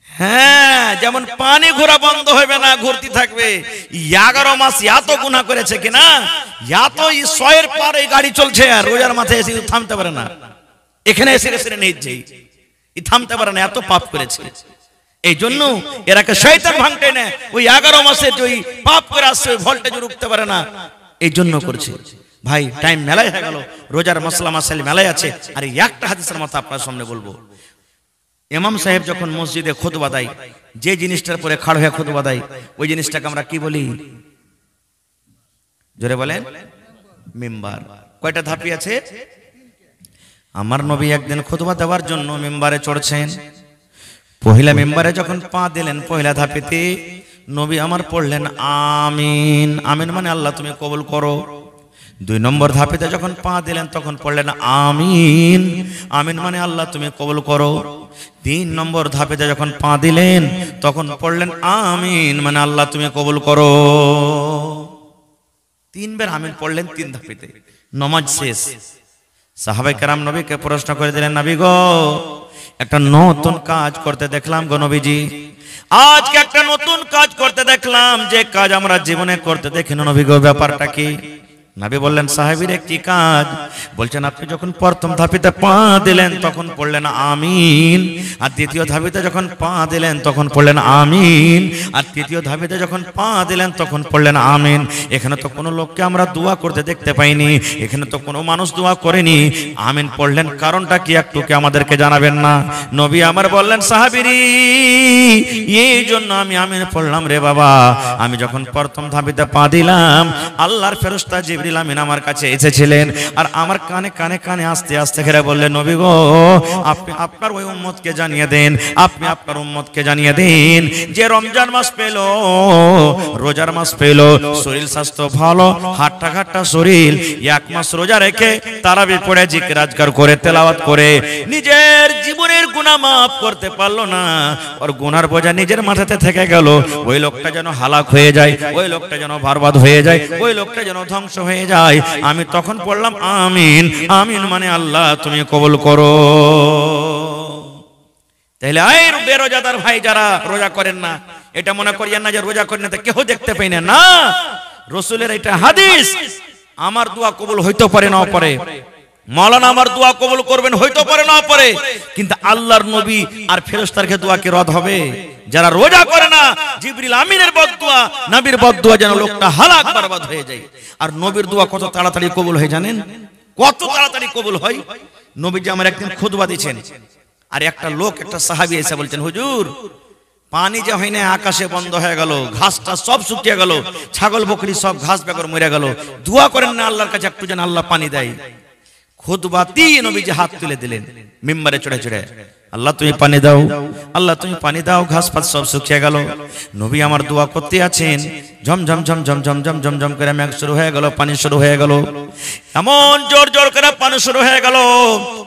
হ্যাঁ, যেমন পানি ঘোরা বন্ধ হবে না, ঘুরতে থাকবে। 11 মাস এত গুনাহ করেছে কিনা, এত 100 পার এই গাড়ি চলছে, আর রোজার মাথায় এসে থামতে পারে না, এখানে এসে এসে নিচ্ছে, থামতে পারে না, এত পাপ করেছে। এই জন্য এরাকে শয়তান ভাঙতে না, ওই 11 মাসে ওই পাপ করে আসছে, ওই ভোল্টেজ উঠতে পারে না, এই জন্য করছে। ভাই টাইম মেলায় হয়ে গেল, রোজার মাসলা মাসাইল মেলায় আছে। আর একটা হাদিসের মতো আপনার সামনে বলবো, ইমাম সাহেব যখন মসজিদে খুতবা দেয়, যে জিনিসটার পরে খাড় হয়ে খুতবা দেয়, ওই জিনিসটাকে আমরা কি বলি? জোরে বলেন। মিম্বার। কয়টা ধাপি আছে? আমার নবী একদিন খুতবা দেওয়ার জন্য মিম্বারে চড়ছেন। পহিলা মিম্বারে যখন পা দিলেন, পহিলা ধাপিতে নবী আমার পড়লেন আমিন। আমিন মানে আল্লাহ তুমি কবুল করো। 2 নম্বর ধাপিতে যখন পা দিলেন তখন পড়লেন আমিন। আমিন মানে আল্লাহ তুমি কবুল করো। 3 নম্বর ধাপিতে যখন পা দিলেন তখন পড়লেন আমিন মানে আল্লাহ তুমি কবুল করো। 3 বার আমিন পড়লেন 3 ধাপিতে। নামাজ শেষ। সাহাবায়ে কেরাম নবীকে প্রশ্ন করে দিলেন, নবী গো একটা নতুন কাজ করতে দেখলাম গো নবীজি, আজকে একটা নতুন কাজ করতে দেখলাম, যে কাজ আমরা জীবনে করতে দেখিনি নবী গো, ব্যাপারটা কি? নবী বললেন, সাহাবীর কি কাজ? বলছেন আপনি যখন প্রথম ধাপিতে পা দিলেন তখন পড়লেন আমিন, আর দ্বিতীয় ধাপিতে যখন পা দিলেন তখন পড়লেন আমিন, আর তৃতীয় ধাপিতে যখন পা দিলেন তখন পড়লেন আমিন। এখানে তো কোনো লোককে আমরা দোয়া করতে দেখতে পাইনি, এখানে তো কোনো মানুষ দোয়া করেনি, আমিন পড়লেন, কারণটা কি একটু কি আমাদেরকে জানাবেন না? নবী আমার বললেন, সাহাবীরি এই জন্য আমি আমিন পড়লাম রে বাবা, আমি যখন প্রথম ধাপিতে পা দিলাম আল্লাহর ফেরেশতা জিবরিল আমিন আমার কাছে এসেছিলেন, আর আমার কানে কানে কানে আস্তে আস্তে করে বললেন, নবী গো আপনি আপনার ওই উম্মতকে জানিয়ে দেন, আপনি আপনার উম্মতকে জানিয়ে দেন যে রমজান মাস পেল, রোজার মাস পেল, শরীর স্বাস্থ্য ভালো, হাট্টা ঘাট্টা শরীর, 1 মাস রোজা রেখে তারাবি পড়ে জিকির আজকার করে তেলাওয়াত করে নিজের জীবনের গুনাহ মাফ করতে পারলো না, আর গুনার বোঝা নিজের মাথাতে থেকে গেল, ওই লোকটা যেন হালাক হয়ে যায়, ওই লোকটা যেন বরবাদ হয়ে যায়, ওই লোকটা যেন ধ্বংস হয়ে হয়ে যায়, আমি তখন পড়লাম আমিন। আমিন মানে আল্লাহ তুমি কবুল করো। তাহলে এই বেরোজাদার ভাই যারা রোজা করেন না, এটা মনে করিয়েন না যে রোজা করেন না কেউ দেখতে পাই না। না, রাসূলের এটা হাদিস। আমার দোয়া কবুল হইতে পারে না পারে, মাওলানা আমার দোয়া কবুল করবেন হইতে পারে না পারে, কিন্তু আল্লাহর নবী আর ফেরেশতারকে দোয়া কি রদ হবে? যারা রোজা করে না, জিবরিল আমিনের বদদোয়া, নবীর বদদোয়া যেন লোকটা হালাক বরবাদ হয়ে যায়। আর নবীর দোয়া কত তাড়াতাড়ি কবুল হয় জানেন? কত তাড়াতাড়ি কবুল হয়। নবীজি আমার একদিন খুতবা দিয়েছেন, আর একটা লোক, একটা সাহাবী এসে বলছেন, হুজুর পানি যে হয় না, আকাশে বন্ধ হয়ে গেল, ঘাসটা সব শুকিয়ে গেল, ছাগল বকরি সব ঘাস বেগর মরে গেল, দোয়া করেন না আল্লাহর কাছে একটু যেন আল্লাহ পানি দেয়। খুতবাতে নবীজি হাত তুলে দিলেন মিম্বারে চড়ে চড়ে, আল্লাহ তুমি পানি দাও, আল্লাহ তুমি পানি দাও, ঘাস পাত সব শুকিয়ে গেল। নবী আমার দোয়া করতে আছেন, ঝমঝম ঝমঝম ঝমঝম ঝমঝম করে মেঘ শুরু হয়ে গেল, পানি শুরু হয়ে গেল, এমন জোর জোর করে পানি শুরু হয়ে গেল।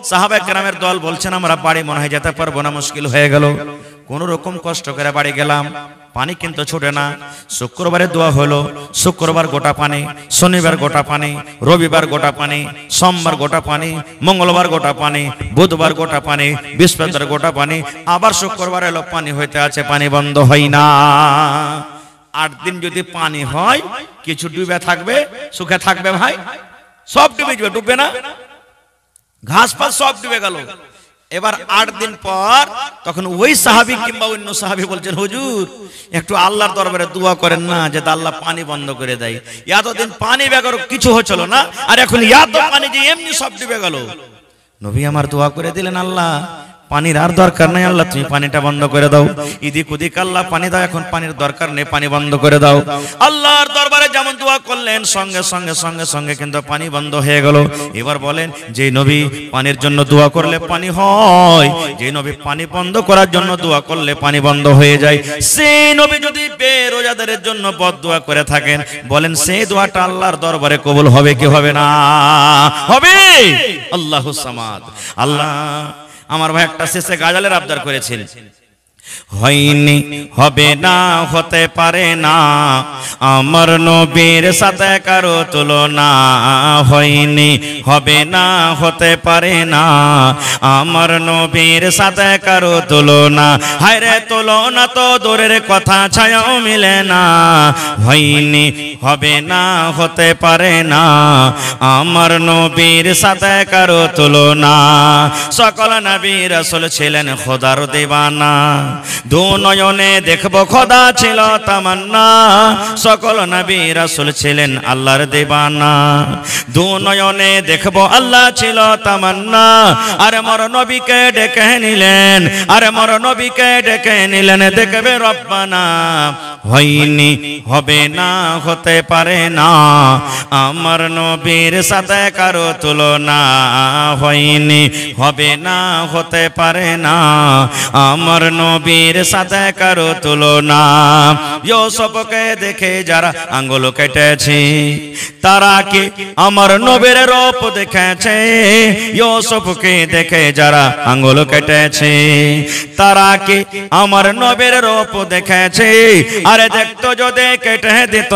সাহাবায়ে কেরামের দল বলছেন আমরা বাড়ি মনে হয় যেতে পারবো না, মুশকিল হয়ে গেল। কোন রকম কষ্ট করে বাড়ি গেলাম, পানি কিন্তু ছুটে না। শুক্রবারে দোয়া হলো, শুক্রবার গোটা পানি, শনিবার গোটা পানি, রবিবার গোটা পানি, সোমবার গোটা পানি, মঙ্গলবার গোটা পানি, বুধবার গোটা পানি, বৃহস্পতিবার গোটা পানি, আবার শুক্রবার এলো পানি হইতে আছে, পানি বন্ধ হয় না। 8 দিন যদি পানি হয়, কিছু ডুবে থাকবে, সুখে থাকবে ভাই? সব ডুবে যাবে, ডুববে না? ঘাস পাত সব ডুবে গেল। এবার 8 দিন পর তখন ওই সাহাবী কিংবা অন্য সাহাবী বলছেন, হুজুর একটু আল্লাহর দরবারে দোয়া করেন না যে আল্লাহ পানি বন্ধ করে দেয়। এতদিন পানি বেগর কিছু হচ্ছিল না, আর এখন এত পানি যে এমনি সব ডুবে গেল। নবী আমার দোয়া করে দিলেন, আল্লাহ পানির আর দরকার নাই, আল্লাহ তুমি পানিটা বন্ধ করে দাও। ইদিক উদিক আল্লাহ পানি দাও, এখন পানির দরকার নেই, পানি বন্ধ করে দাও। আল্লাহর দরবারে যেমন দোয়া করলেন, সঙ্গে সঙ্গে সঙ্গে সঙ্গে কিন্তু পানি বন্ধ হয়ে গেল। এবার বলেন, যে নবী পানির জন্য দোয়া করলে পানি হয়, যে নবী পানি বন্ধ করার জন্য দোয়া করলে পানি বন্ধ হয়ে যায়, সেই নবী যদি বেরোজাদারের জন্য বদদোয়া করে থাকেন, বলেন সেই দোয়াটা আল্লাহর দরবারে কবুল হবে কি হবে না? হবে। আল্লাহুস সামাদ। আল্লাহ আমার ভাই একটা শেষে গাজালের আবদার করেছেন, হয়নি, হবে না, হতে পারে না, আমার নবীর সাথে কারো তুলনা। হয়নি, হবে না, হতে পারে না, আমার নবীর সাথে কারো তুলনা। হায়রে তুলনা তো দূরের কথা, ছায়াও মিলে না। হয়নি, হবে না, হতে পারে না, আমার নবীর সাথে কারো তুলনা। সকল নবী রাসূল ছিলেন খোদার দিওয়ানা, দু নয়নে দেখবো খোদা ছিল তামান্না। সকল নবী রাসূল ছিলেন আল্লাহর দিওয়ানা, দু নয়নে দেখবো আল্লাহ ছিল তামান্না। আরে মোর নবীকে ডেকে নিলেন, আরে মোর নবীকে ডেকে নিলেন, দেখবে রব্বানা। হয়নি, হবে না, হতে পারে না, আমার নবীর সাথে কারো তুলনা। হয়নি, হবে না, হতে পারে না, আমার নবীর সাথে কারো তুলনা। ইউসুফকে দেখে যারা আঙ্গুল কেটেছে, তারা কি আমার নবীর রূপ দেখেছে? ইউসুফকে দেখে যারা আঙ্গুল কেটেছে, তারা কি আমার নবীর রূপ দেখেছে? আরে দেখতো যদি কেটে দিত,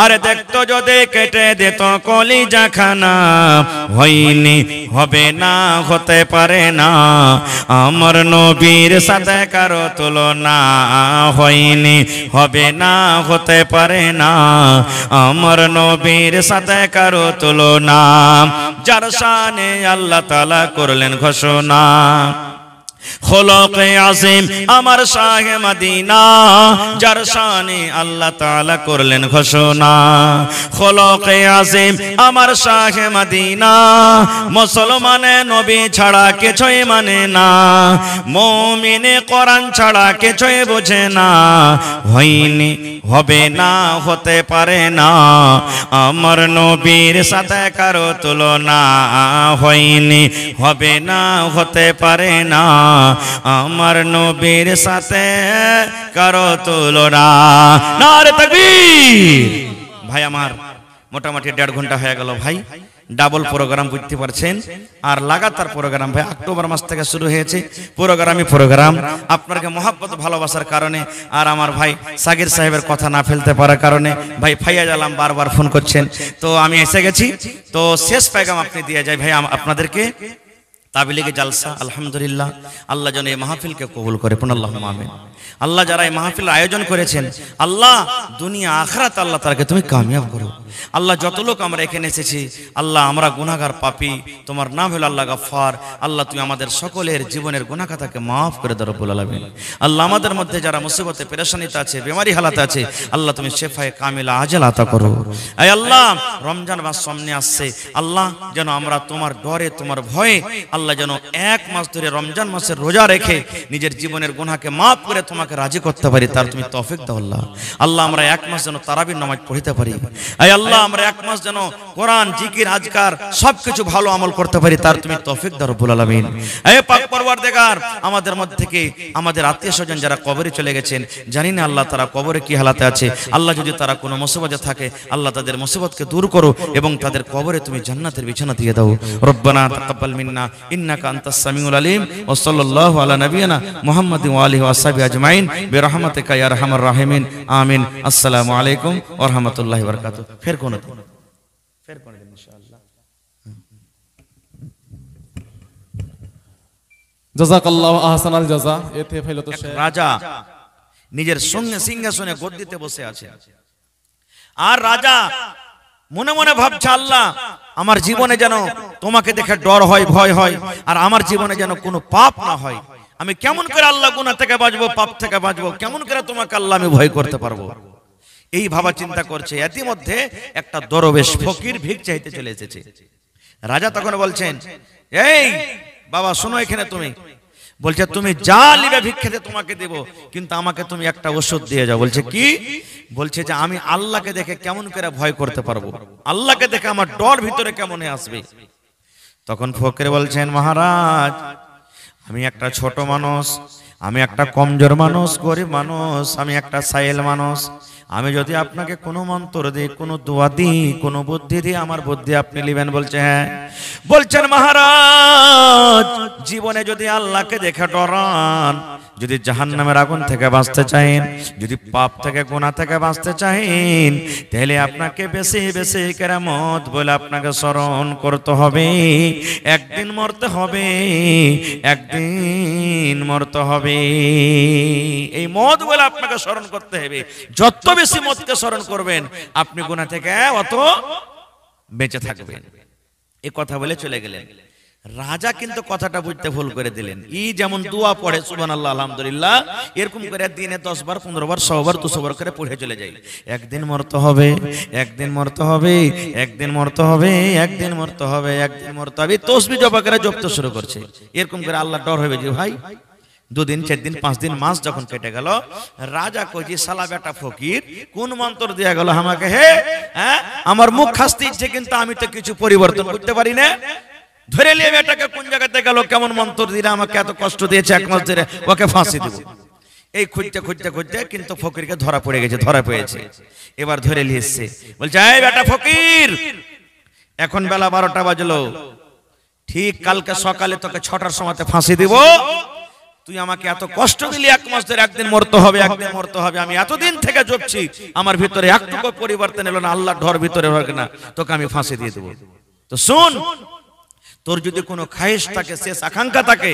আরে দেখতো যদি কেটে দিত কলিজা খানা। হয়নি, হবে না, হতে পারে না, আমার নবীর সাথে কারো তুলনা। হয়নি, হবে না, হতে পারে না, আমার নবীর সাথে কারো তুলনা। যার শানে আল্লাহ তাআলা করলেন ঘোষণা, খোলকে আজিম আমার শাহে মদিনা, যার শানে আল্লাহ তাআলা করলেন ঘোষণা। খোলকে আজিম আমার শাহে মদিনা, মুসলমানে নবী ছাড়া কিছুই মানে না, মুমিনে কোরআন ছাড়া কিছুই বোঝে না। হয়নি, হবে না, হতে পারে না, আমার নবীর সাথে কারো তুলনা। হয়নি, হবে না, হতে পারে না, আমার নবীর সাথে কারো তুলনা। নারে তাকবীর। ভাই আমার মোটামুটি 1.5 ঘন্টা হয়ে গেল ভাই, ডাবল প্রোগ্রাম বুঝতে পারছেন। আর লাগাতার প্রোগ্রাম ভাই অক্টোবর মাস থেকে শুরু হয়েছে, প্রোগ্রাম আপনাকে মহব্বত ভালোবাসার কারণে আর আমার ভাই সাগির সাহেবের কথা না ফেলতে পারার কারণে ভাই ফাইয়াজ আলম বারবার ফোন করছেন, তো আমি এসে গেছি। তো শেষ পেগাম আপনি দিয়ে যায় ভাই আপনাদেরকে তাবলীগে জালসা। আলহামদুলিল্লাহ, আল্লাহ যেন এই মাহফিলকে কবুল করে, আল্লাহুম্মা আমিন। আল্লাহ যারা এই মাহফিল আয়োজন করেছেন, আল্লাহ দুনিয়া আখিরাত আল্লাহ তাদেরকে তুমি কামিয়াব করো। আল্লাহ যত লোক আমরা এখানে এসেছি, আল্লাহ আমরা গুনাহগার পাপী, তোমার নাম হলো আল্লাহ গফফার। আল্লাহ তুমি আমাদের সকলের জীবনের গুনাহ খাতাকে মাফ করে দাও রব্বুল আলামিন। আল্লাহ আমাদের মধ্যে যারা মুসিবতে পেরেশানিতে আছে, বেমারি হালাতে আছে, আল্লাহ তুমি শেফায়ে কামিলা আজল আতা করো। আয় আল্লাহ, রমজান মাস সামনে আসছে, আল্লাহ যেন আমরা তোমার ডরে তোমার ভয়ে আল্লাহ যেন এক মাস ধরে রমজান মাসের রোজা রেখে নিজের জীবনের গুনাহকে মাফ করে তোমাকে রাজি করতে পারি, তার তুমি তৌফিক দাও আল্লাহ। আল্লাহ আমরা এক মাস যেন তারাবির নামাজ পড়তে পারি। আয় আল্লাহ, আমরা এক মাস যেন কোরআন জিকির আজকার সবকিছু ভালো আমল করতে পারি, তার তুমি তৌফিক দাও রব্বুল আলামিন। হে পাক পরওয়ারদিগার, আমাদের মধ্যে থেকে আমাদের আত্মীয়স্বজন যারা কবরে চলে গেছেন, জানি না আল্লাহ তারা কবরে কি হালাতে আছে। আল্লাহ যদি তারা কোনো মুসিবতে থাকে, আল্লাহ তাদের মুসিবতকে দূর করো এবং তাদের কবরে তুমি জান্নাতের বিছানা দিয়ে দাও। রব্বানা তাকাব্বাল মিন্না ইন্নাকা আনতাস সামিউল আলিম। ওয়া সাল্লাল্লাহু আলা নাবিয়িনা মুহাম্মাদিন ওয়া আলিহি ওয়া সাহবিহি আজমাইন বিরহমাতিকা ইয়া আরহামার রাহিমিন। আমিন। আসসালামু আলাইকুম ওয়া রাহমাতুল্লাহি ওয়া বারাকাতুহু। ফের কোন দিন ইনশাআল্লাহ। জাযাকাল্লাহু আহসানাল জাযা। এতে ফেলো তো রাজা নিজের সঙ্গে সিংহাসনে গদ্দিতে বসে আছে, আর রাজা মনে মনে ভাবছে, আল্লাহ আমার জীবনে যেন তোমাকে দেখে ডর হয়, ভয় হয়, আর আমার জীবনে যেন কোনো পাপ না হয়। আমি কেমন করে আল্লাহ গুনাহ থেকে বাঁচবো, পাপ থেকে বাঁচবো, কেমন করে তোমাকে আল্লাহ আমি ভয় করতে পারবো, এই ভাবা চিন্তা করছে। ইতিমধ্যে একটা দরবেশ ফকির ভিক চাইতে চলে এসেছে। রাজা তখন বলছেন, এই বাবা শোনো, এখানে তুমি বলছে তুমি যা নিবে ভিক্ষাতে তোমাকে দেব, কিন্তু আমাকে তুমি একটা ওষুধ দিয়ে যাও। বলছে কি? বলছে যে আমি আল্লাহকে দেখে কেমন করে ভয় করতে পারবো, আল্লাহকে দেখে আমার ডর ভিতরে কেমন আসবে। তখন ফকির বলছেন, মহারাজ আমি একটা ছোট মানুষ, আমি একটা কমজোর মানুষ, গরিব মানুষ, আমি একটা সাইল মানুষ। আমি যদি আপনাকে কোনো মন্ত্র দিই, কোনো দোয়া দিই, কোনো বুদ্ধি দিই, আমার বুদ্ধি আপনি নেবেন? বলছে হ্যাঁ। বলছেন মহারাজ জীবনে যদি আল্লাহকে দেখে ডরান, যদি জাহান্নামের আগুন থেকে বাঁচতে চান, যদি পাপ থেকে গুনাহ থেকে বাঁচতে চান, তাহলে আপনাকে বেশি বেশি করে মত বলে আপনাকে স্মরণ করতে হবে। একদিন মরতে হবে, একদিন মরতে হবে। এই মত বলে আপনাকে স্মরণ করতে হবে। যত বেশি মতকে স্মরণ করবেন, আপনি গুনাহ থেকে অত বেঁচে থাকবেন। এই কথা বলে চলে গেলেন। রাজা কিন্তু কথাটা বুঝতে ভুল করে দিলেন। যেমন দোয়া পড়ে সুবহানাল্লাহ আলহামদুলিল্লাহ, এরকম করে দিনে 10 বার 15 বার 100 বার 200 বার করে পড়ে চলে যায়। একদিন মরতে হবে, একদিন মরতে হবে, একদিন মরতে হবে, একদিন মরতে হবে, একদিন মরতে হবে। তসবিহ জপ করে জপতে শুরু করছে। এরকম করে আল্লাহ ডর হবে যে ভাই 2 দিন 4 দিন 5 দিন মাস যখন কেটে গেল, রাজা কইছে শালা বেটা ফকির কোন মন্ত্র দেয়া গেল আমাকে? হ্যাঁ আমার মুখ খাসতে ইচ্ছে, কিন্তু আমি তো কিছু পরিবর্তন করতে পারি না। ধরে নিয়ে বেটাকে কোন জায়গাতে গেল, কেমন মন্ত্র দিলে আমাকে এত কষ্ট দিয়েছে, 1 মাস ধরে ওকে ফাঁসি দেব। এই খুঁজতে খুঁজতে খুঁজতে কিন্তু ফকিরকে ধরা পড়ে গেছে, ধরা পড়েছে। এবার ধরে নিয়ে এসছে। বলছে এই বেটা ফকির, এখন বেলা 12টা বাজলো, ঠিক কালকে সকালে তোকে 6টার সময়তে ফাঁসি দিব। তুই আমাকে এত কষ্ট দিলি, 1 মাস ধরে একদিন মরতে হবে, একদিন মরতে হবে। আমি এতদিন থেকে জপছি, আমার ভিতরে একটুকু পরিবর্তন এলো না, আল্লাহর ডর ভিতরে হবে না, তোকে আমি ফাঁসি দিয়ে দেবো। তো শুন, তোর যদি কোনো খায়েশ থাকে, শেষ আকাঙ্ক্ষা থাকে,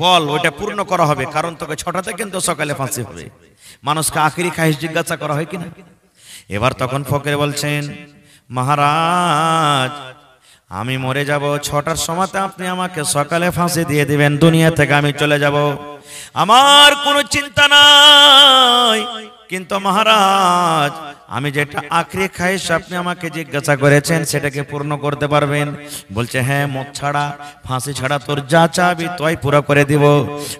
বল, ওটা পূর্ণ করা হবে। কারণ তোকে 6টাতে কিন্তু সকালে ফাঁসি হবে। মানুষকে আখেরি খায়েশ জিজ্ঞাসা করা হয় কিনা? এবার তখন ফকির বলছেন, মহারাজ আমি মরে যাব, 6টার সময়তে আপনি আমাকে সকালে ফাঁসি দিয়ে দিবেন, দুনিয়া থেকে আমি চলে যাব, আমার কোনো চিন্তা নাই। কিন্তু মহারাজ আমি যেটা আখরি খায়েশ আপনি আমাকে জিজ্ঞাসা করেছেন, সেটাকে পূর্ণ করতে পারবেন? বলছে হ্যাঁ, মত ছাড়া, ফাঁসি ছাড়া তোর যা চাবি তোই পুরো করে দিব।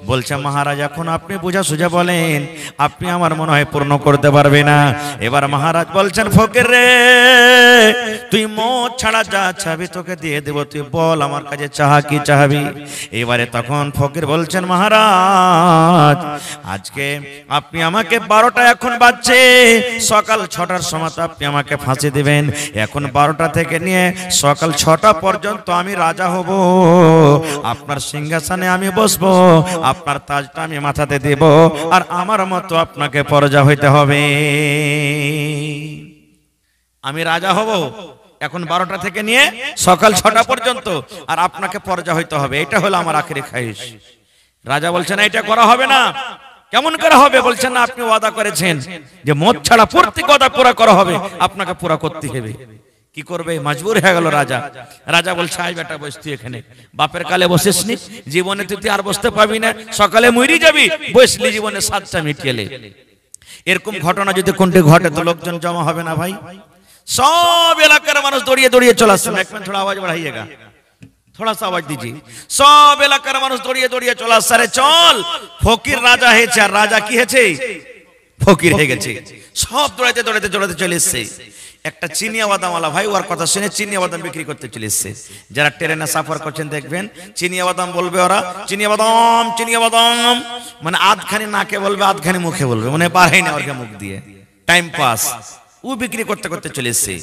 বলছে মহারাজ এখন আপনি বুঝা সুঝা বলেন, আপনি আমার মনে হয় পূর্ণ করতে পারবে না। এবার মহারাজ বলছেন, ফকির রে, তুই মত ছাড়া যা চাবি তোকে দিয়ে দেব, তুই বল আমার কাছে চাহা কি চাহাবি? এবারে তখন ফকির বলছেন, মহারাজ আজকে আপনি আমাকে 12টা এখন বাজছে, সকাল 6 6টার সময় আপনি আমাকে ফাঁসি দিবেন। এখন 12টা থেকে নিয়ে সকাল 6টা পর্যন্ত আমি রাজা হব, আপনার সিংহাসনে আমি বসবো, আপনার তাজটা আমি মাথাতে দেব, আর আমার মতো আপনাকে প্রজা হইতে হবে। আমি রাজা হব এখন 12টা থেকে নিয়ে সকাল 6টা পর্যন্ত, আর আপনাকে প্রজা হইতে হবে। এটা হলো আমার আখেরি খাইশ। রাজা বলছেন এটা করা হবে না। কেমন করা হবে? বলছেন না, আপনি ওয়াদা করেছেন যে মদ ছাড়া প্রত্যেক ওয়াদা পুরা করা হবে, আপনাকে পুরা করতে হবে। কি করবে? মজবুর হয়ে গেল রাজা। রাজা বলছে আই বেটা বস তুই এখানে, বাপের কালে বসিসনি, জীবনে তুই আর বসতে পাবি না, সকালে মরি যাবি, বসলি জীবনে 7টা মিটিয়েলে। এরকম ঘটনা যদি কোনটি ঘটে তো লোকজন জমা হবে না ভাই? सब इलाकार মানুষ দৌড়িয়ে দৌড়িয়ে চলে আসছে। এক মিনিট थोड़ा आवाज बढ़ाइएगा, थोड़ा सा आवाज दीजिए। सब এলাকার মানুষ দৌড়িয়ে দৌড়িয়ে চলে আসছে। আরে চল, ফকির রাজা হয়েছে। আর রাজা কি হয়েছে? ফকির হয়ে গেছে। সব দৌড়াইতে দৌড়াইতে দৌড়াতে চলে এসছে। একটা চিনিয়া বাদামওয়ালা ভাই ওর কথা শুনে চিনিয়া বাদাম বিক্রি করতে চলে এসছে। যারা ট্রেনে সফর করছেন দেখবেন চিনিয়া বাদাম বলবে ওরা, চিনিয়া বাদাম চিনিয়া বাদাম, মানে আধখানি নাকে বলবে আধখানি মুখে বলবে, মানে পারই না ওর মুখ দিয়ে, টাইম পাস। ও বিক্রি করতে করতে চলে এসছে।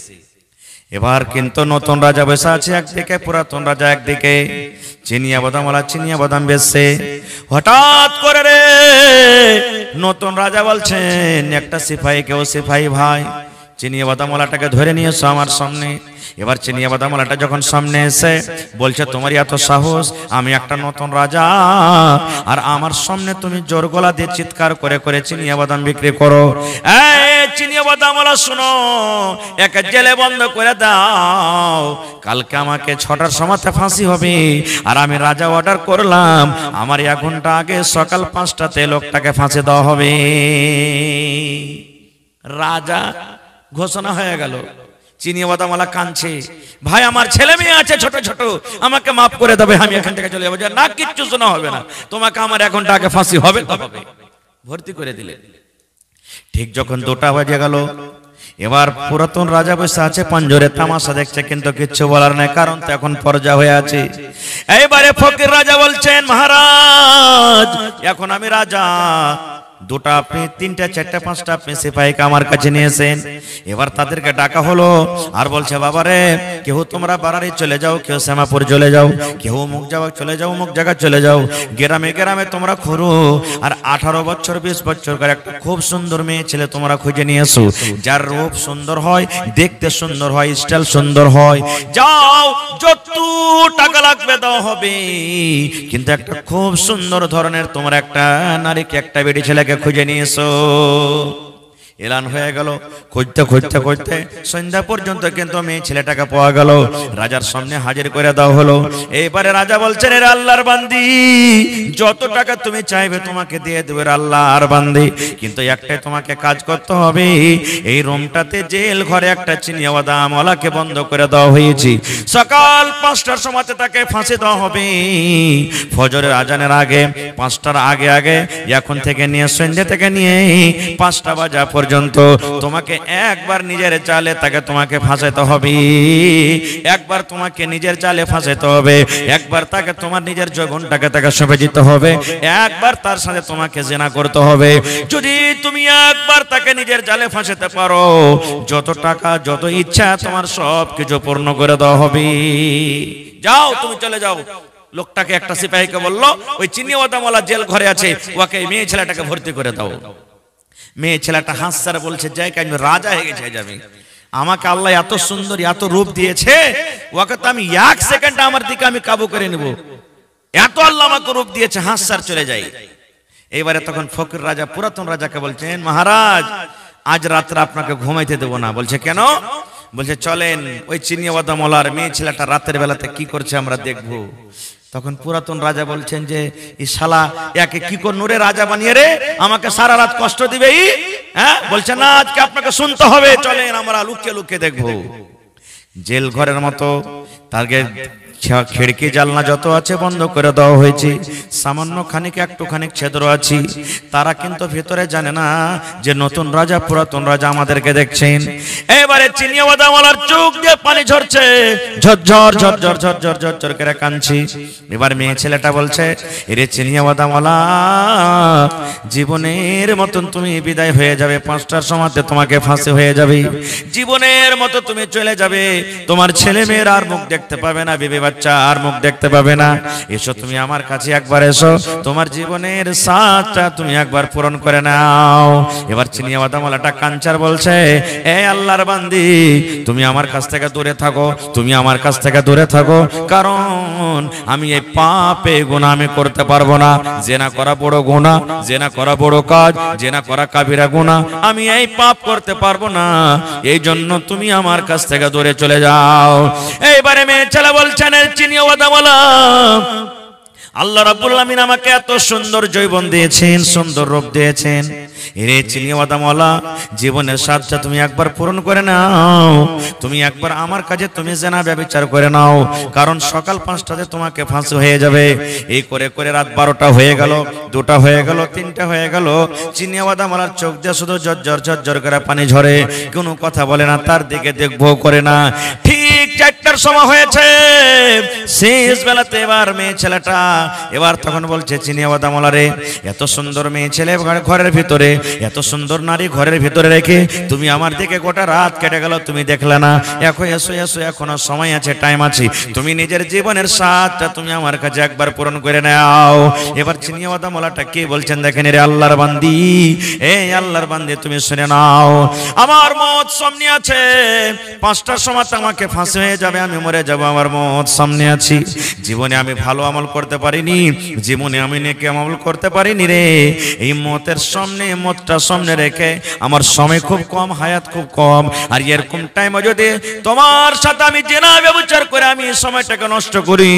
এবার কিন্তু নতুন রাজা বসে আছে একদিকে, পুরাতন রাজা একদিকে। চিনিয়া বাদামওয়ালা চিনিয়া বাদাম বেচছে। হঠাৎ করে রে নতুন রাজা বলছেন একটা সিপাহী, কেউ সিপাহী ভাই চিনিয়া বাদামওয়ালাটাকে ধরে নিয়ে এসো আমার সামনে। এবার চিনিয়া বাদামওয়ালাটা যখন সামনে এসে বলছে তোমার এত সাহস, আমি একটা নতুন রাজা, আর আমার সামনে তুমি জোর গলা দিয়ে চিৎকার করে করে চিনিয়া বাদাম বিক্রি করো। এই চিনিয়া বাদামওয়ালা শোনো, একে জেলে বন্ধ করে দাও, কালকে আমাকে 6টার সময়তে ফাঁসি হবে, আর আমি রাজা অর্ডার করলাম আমার 1 ঘন্টা আগে সকাল 5টাতে লোকটাকে ফাঁসি দেওয়া হবে। রাজা ঘোষণা হয়ে গেল। চিনিয়া বাদামওয়ালা কাঁদছে, ভাই আমার ছেলে মেয়ে আছে ছোট ছোট, আমাকে মাফ করে দেবে, আমি এখান থেকে চলে যাবো। না, কিচ্ছু শোনা হবে না, তোমাকে আমার 1 ঘন্টা আগে ফাঁসি হবে তো হবে। ভর্তি করে দিলে। ঠিক যখন 2টা বাজে গেল, এবার পুরাতন রাজা বসে আছে পাঞ্জরে তামাশা দেখছে, কিন্তু কিচ্ছু বলার নাই, কারণ তো এখন পর্জা হয়ে আছে। এইবারে ফকির রাজা বলছেন মহারাজ এখন আমি রাজা, 2টা আপনি, 3টা 4টা 5টা আপনি সিপাহীকে আমার কাছে নিয়েছেন। এবার তাদেরকে ডাকা হলো, আর বলছে বাবারে কেউ তোমরা বাড়ারি চলে যাও, কেউ শ্যামাপুর চলে যাও, কেউ মুখ যাওয়া চলে যাও, মুখ জায়গা চলে যাও, গ্রামে গ্রামে তোমরা ঘুরো, আর 18 বছর 20 বছর করে একটা খুব সুন্দর মেয়ে ছেলে তোমরা খুঁজে নিয়ে এসো, যার রূপ সুন্দর হয়, দেখতে সুন্দর হয়, স্টাইল সুন্দর হয়, যাও যত টাকা লাগবে দাও হবে, কিন্তু একটা খুব সুন্দর ধরনের তোমরা একটা নারীকে, একটা বেটি ছেলেকে খুঁজে নিয়ে এসো। এলান হয়ে গেল। খুঁজতে খুঁজতে খুঁজতে সন্ধ্যা পর্যন্ত কিন্তু মেয়ে ছেলেটাকে পাওয়া গেল, রাজার সামনে হাজির করে দেওয়া হলো। এইবারে রাজা বলছেন এর আল্লাহর বান্দি, যত টাকা তুমি চাইবে তোমাকে দিয়ে দেবে আল্লাহর বান্দি, কিন্তু একটাই তোমাকে কাজ করতে হবে, এই রুমটাতে জেল ঘরে একটা চিনিয়া বাদামওয়ালাকে বন্ধ করে দেওয়া হয়েছে, সকাল 5টার সময়তে তাকে ফাঁসি দেওয়া হবে, ফজরের আজানের আগে, 5টার আগে আগে, এখন থেকে নিয়ে সন্ধ্যা থেকে নিয়ে 5টা বাজা পর্যন্ত তোমাকে একবার নিজের চালে তাকে তোমাকে ফাঁসাইতে হবে, একবার তোমাকে নিজের চালে ফাঁসাইতে হবে, একবার তাকে তোমার নিজের যৌবনটাকে তাকে সঁপে দিতে হবে, একবার তার সাথে তোমাকে জিনা করতে হবে। যদি তুমি একবার তাকে নিজের জালে ফাঁসাতে পারো, যত টাকা যত ইচ্ছা তোমার সব কিছু পূর্ণ করে দেওয়া হবে। যাও তুমি চলে যাও। লোকটাকে একটা সিপাহীকে বললো ওই চিনিয়া বাদামওয়ালা জেল ঘরে আছে, ওকে মেয়ে ছেলেটাকে ভর্তি করে দাও। মেয়ে ছেলেটা হাসছে বলছে যাই আমি রাজা হয়ে গেছে যাবে, আমাকে আল্লাহ এত সুন্দর এত রূপ দিয়েছে, ওকে তো আমি 1 সেকেন্ডে আমার দিকে আমি কাবু করে নেব, এত আল্লাহ আমাকে রূপ দিয়েছে, হাসছার চলে যাই। এইবারে তখন ফকির রাজা পুরাতন রাজাকে বলছেন মহারাজ আজ রাত্রে আপনাকে ঘুমাইতে দেবো না। বলছে কেন? বলছে চলেন ওই চিনিয়া বাদামওয়ালার মেয়ে ছেলেটা রাতের বেলাতে কি করছে আমরা দেখবো। তখন পুরাতন রাজা বলছেন যে এই শালা একে কি করে নূরে রাজা বানিয়ে রে আমাকে সারা রাত কষ্ট দিবে, হ্যাঁ? বলছে না আজকে আপনাকে শুনতে হবে, চলেন আমরা লুকিয়ে লুকিয়ে দেখবো। জেল ঘরের মতো তাকে খিড়কি জানলা যত আছে বন্ধ করে দেওয়া হয়েছে, সামান্য খানিক একটুখানি ছিদ্র আছে। তারা কিন্তু ভিতরে জানে না যে নতুন রাজা পুরাতন রাজা আমাদেরকে দেখছেন। এবারে চিনিয়া বাদামওয়ালার চোখ দিয়ে পানি ঝরছে, ঝরঝর ঝরঝর ঝরঝর ঝরঝর করে কাঁদছি। এবার মেয়ে ছেলেটা বলছে, এরে চিনিয়া বাদামওয়ালা, জীবনের মতন তুমি বিদায় হয়ে যাবে, 5টার সময়তে তোমাকে ফাঁসি হয়ে যাবে, জীবনের মতো তুমি চলে যাবে, তোমার ছেলে মেয়ের আর মুখ দেখতে পাবে না, বিবি বাচ্চা আর মুখ দেখতে পাবে না। এসো তুমি আমার কাছে একবার এসো, তোমার জীবনের সাথটা তুমি একবার পূরণ করে নাও। এবার চিনিয়া বাদামওয়ালাটা কাঞ্চার বলছে, এ আল্লাহর বান্দি, তুমি আমার কাছ থেকে দূরে থাকো, তুমি আমার কাছ থেকে দূরে থাকো, কারণ আমি এই পাপে গুনাহ আমি করতে পারবো না। জেনা করা বড় গুনাহ, জেনা করা বড় কাজ, জেনা করা কাবিরা গুনাহ, আমি এই পাপ করতে পারবো না, এই জন্য তুমি আমার কাছ থেকে দূরে চলে যাও। এইবারে মেয়ে ছেলে বলছেন, চিনিয়া বাদামওয়ালা, আল্লাহ রাব্বুল আলামিন আমাকে এত সুন্দর যৌবন দিয়েছেন, সুন্দর রূপ দিয়েছেন, এরে চিনিয়া বাদামওয়ালা, জীবনের স্বাদটা তুমি একবার পূরণ করে নাও, তুমি একবার আমার কাছে তুমি জেনা ব্যভিচার করে নাও, কারণ সকাল 5টাতে তোমাকে ফাঁসি হয়ে যাবে। এই করে করে রাত 12টা হয়ে গেল, 2টা হয়ে গেল, 3টা হয়ে গেল। চিনিয়া বাদামওয়ালার চোখ দিয়ে শুধু ঝরঝর ঝরঝর করে পানি ঝরে, কোনো কথা বলে না, তার দিকে দেখবো করে না। ঠিক 4টার সময় হয়েছে, শেষ বেলাতে এবার মেয়ে ছেলেটা এবার তখন বলছে, চিনিয়া বাদামওয়ালা রে, এত সুন্দর মেয়ে ছেলে ঘরের ভিতরে, এত সুন্দর নারী ঘরের ভিতরে রেখে তুমি আমার দিকে গোটা রাত কেটে গেল, তুমি দেখলে না, এখন এসো এসো, এখনো সময় আছে, টাইম আছে, তুমি নিজের জীবনের স্বাদটা তুমি আমার কাছে একবার পূরণ করে নাও। এবার চিনিয়া বাদামওয়ালাটা কি বলছেন দেখেন, রে আল্লাহর বান্দি, এই আল্লাহর বান্দি তুমি শুনে নাও, আমার মত সামনে আছে, 5টার সময় আমাকে ফাঁসি হয়ে যাবে, আমি মরে যাব, আমার মত সামনে আছি, জীবনে আমি ভালো আমল করতে পারিনি, জীবনে আমি নেকি আমল করতে পারিনি রে, এই মতের সামনে, মতটা সামনে রেখে আমার সময় খুব কম, হায়াত খুব কম, আর এরকম টাইমে যদি তোমার সাথে আমি জেনা ব্যভিচার করে আমি সময়টাকে নষ্ট করি,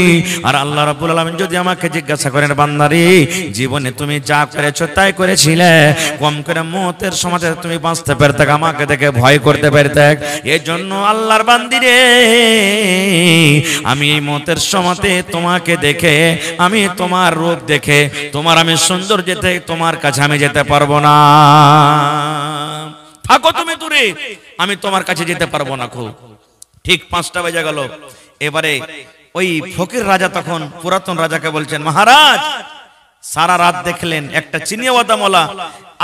আর আল্লাহ রাব্বুল আলামিন যদি আমাকে জিজ্ঞাসা করেন, বান্দারে জীবনে তুমি যা করেছো তাই করেছিলে, কম করে মতের সময়তে তুমি বাঁচতে পারতে, আমাকে দেখে ভয় করতে পারতে, এই জন্য আল্লাহর বান্দি রে, আমি এই মতের সময়তে তোমাকে দেখে, আমি তোমার রূপ দেখে, তোমার আমি সুন্দর যেতে, তোমার কাছে আমি যেতে পারবো না, থাকো তুমি দূরে, আমি তোমার কাছে যেতে পারবো না। খুব ঠিক 5টা বেজে গেল। এবারে ওই ফকির রাজা তখন পুরাতন রাজাকে বলছেন, মহারাজ, সারা রাত দেখলেন একটা চিনিয়া বাদামওয়ালা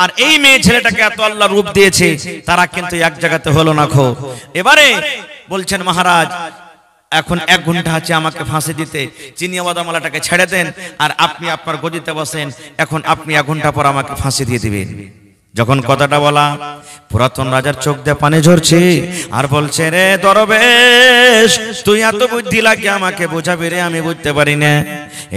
আর এই মেয়ে ছেলেটাকে এত আল্লাহ রূপ দিয়েছে, তারা কিন্তু এক জায়গাতে হলো না। খো এবারে বলছেন, মহারাজ, এখন 1 ঘন্টা আছে আমাকে ফাঁসি দিতে, চিনিয়া বাদামওয়ালাটাকে ছেড়ে দেন, আর আপনি আপনার গদিতে বসেন, এখন আপনি 1 ঘন্টা পর আমাকে ফাঁসি দিয়ে দিবেন। যখন কথাটা বলা, পুরাতন রাজার চোখ দিয়ে পানি ঝরছে, আর বলছে, রে দরবেশ, তুই এত বুদ্ধি লাগে আমাকে বোঝাবি রে, আমি বুঝতে পারি না,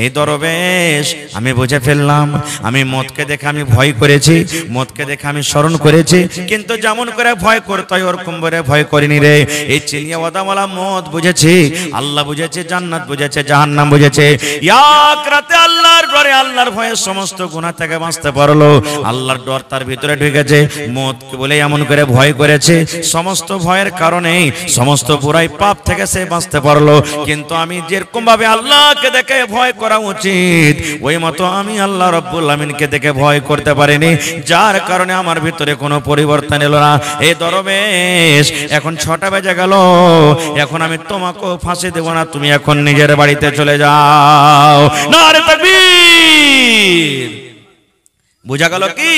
এই দরবেশ আমি বুঝে ফেললাম, আমি মদকে দেখে আমি ভয় করেছি, মদকে দেখে আমি স্মরণ করেছি, কিন্তু যেমন করে ভয় করতে হয় ওরকম করে ভয় করিনি রে। এই চিনিয়া বাদামওয়ালা মদ বুঝেছি, আল্লাহ বুঝেছে, জান্নাত বুঝেছে, জাহান্নাম বুঝেছে, এক রাতে আল্লাহর ঘরে আল্লাহর ভয়ে সমস্ত গুনাহ থেকে বাঁচতে পারলো, আল্লাহর ডর তার ভিতরে ঢুকেছে, মদকে বলে এমন করে ভয় করেছে, সমস্ত ভয়ের কারণে সমস্ত বুরাই পাপ থেকে সে বাঁচতে পারলো। কিন্তু আমি যেরকম ভাবে আল্লাহকে দেখে ভয় করা উচিত, ওই মতো আমি আল্লাহ রাব্বুল আমিনকে দেখে ভয় করতে পারিনি, যার কারণে আমার ভিতরে কোনো পরিবর্তন এলো না। এই দরবেশ, এখন 6টা বেজে গেল, এখন আমি তোমাকে ফাঁসি দেব না, তুমি এখন নিজের বাড়িতে চলে যাও। নারে তাকবীর। বোঝা গেল কি,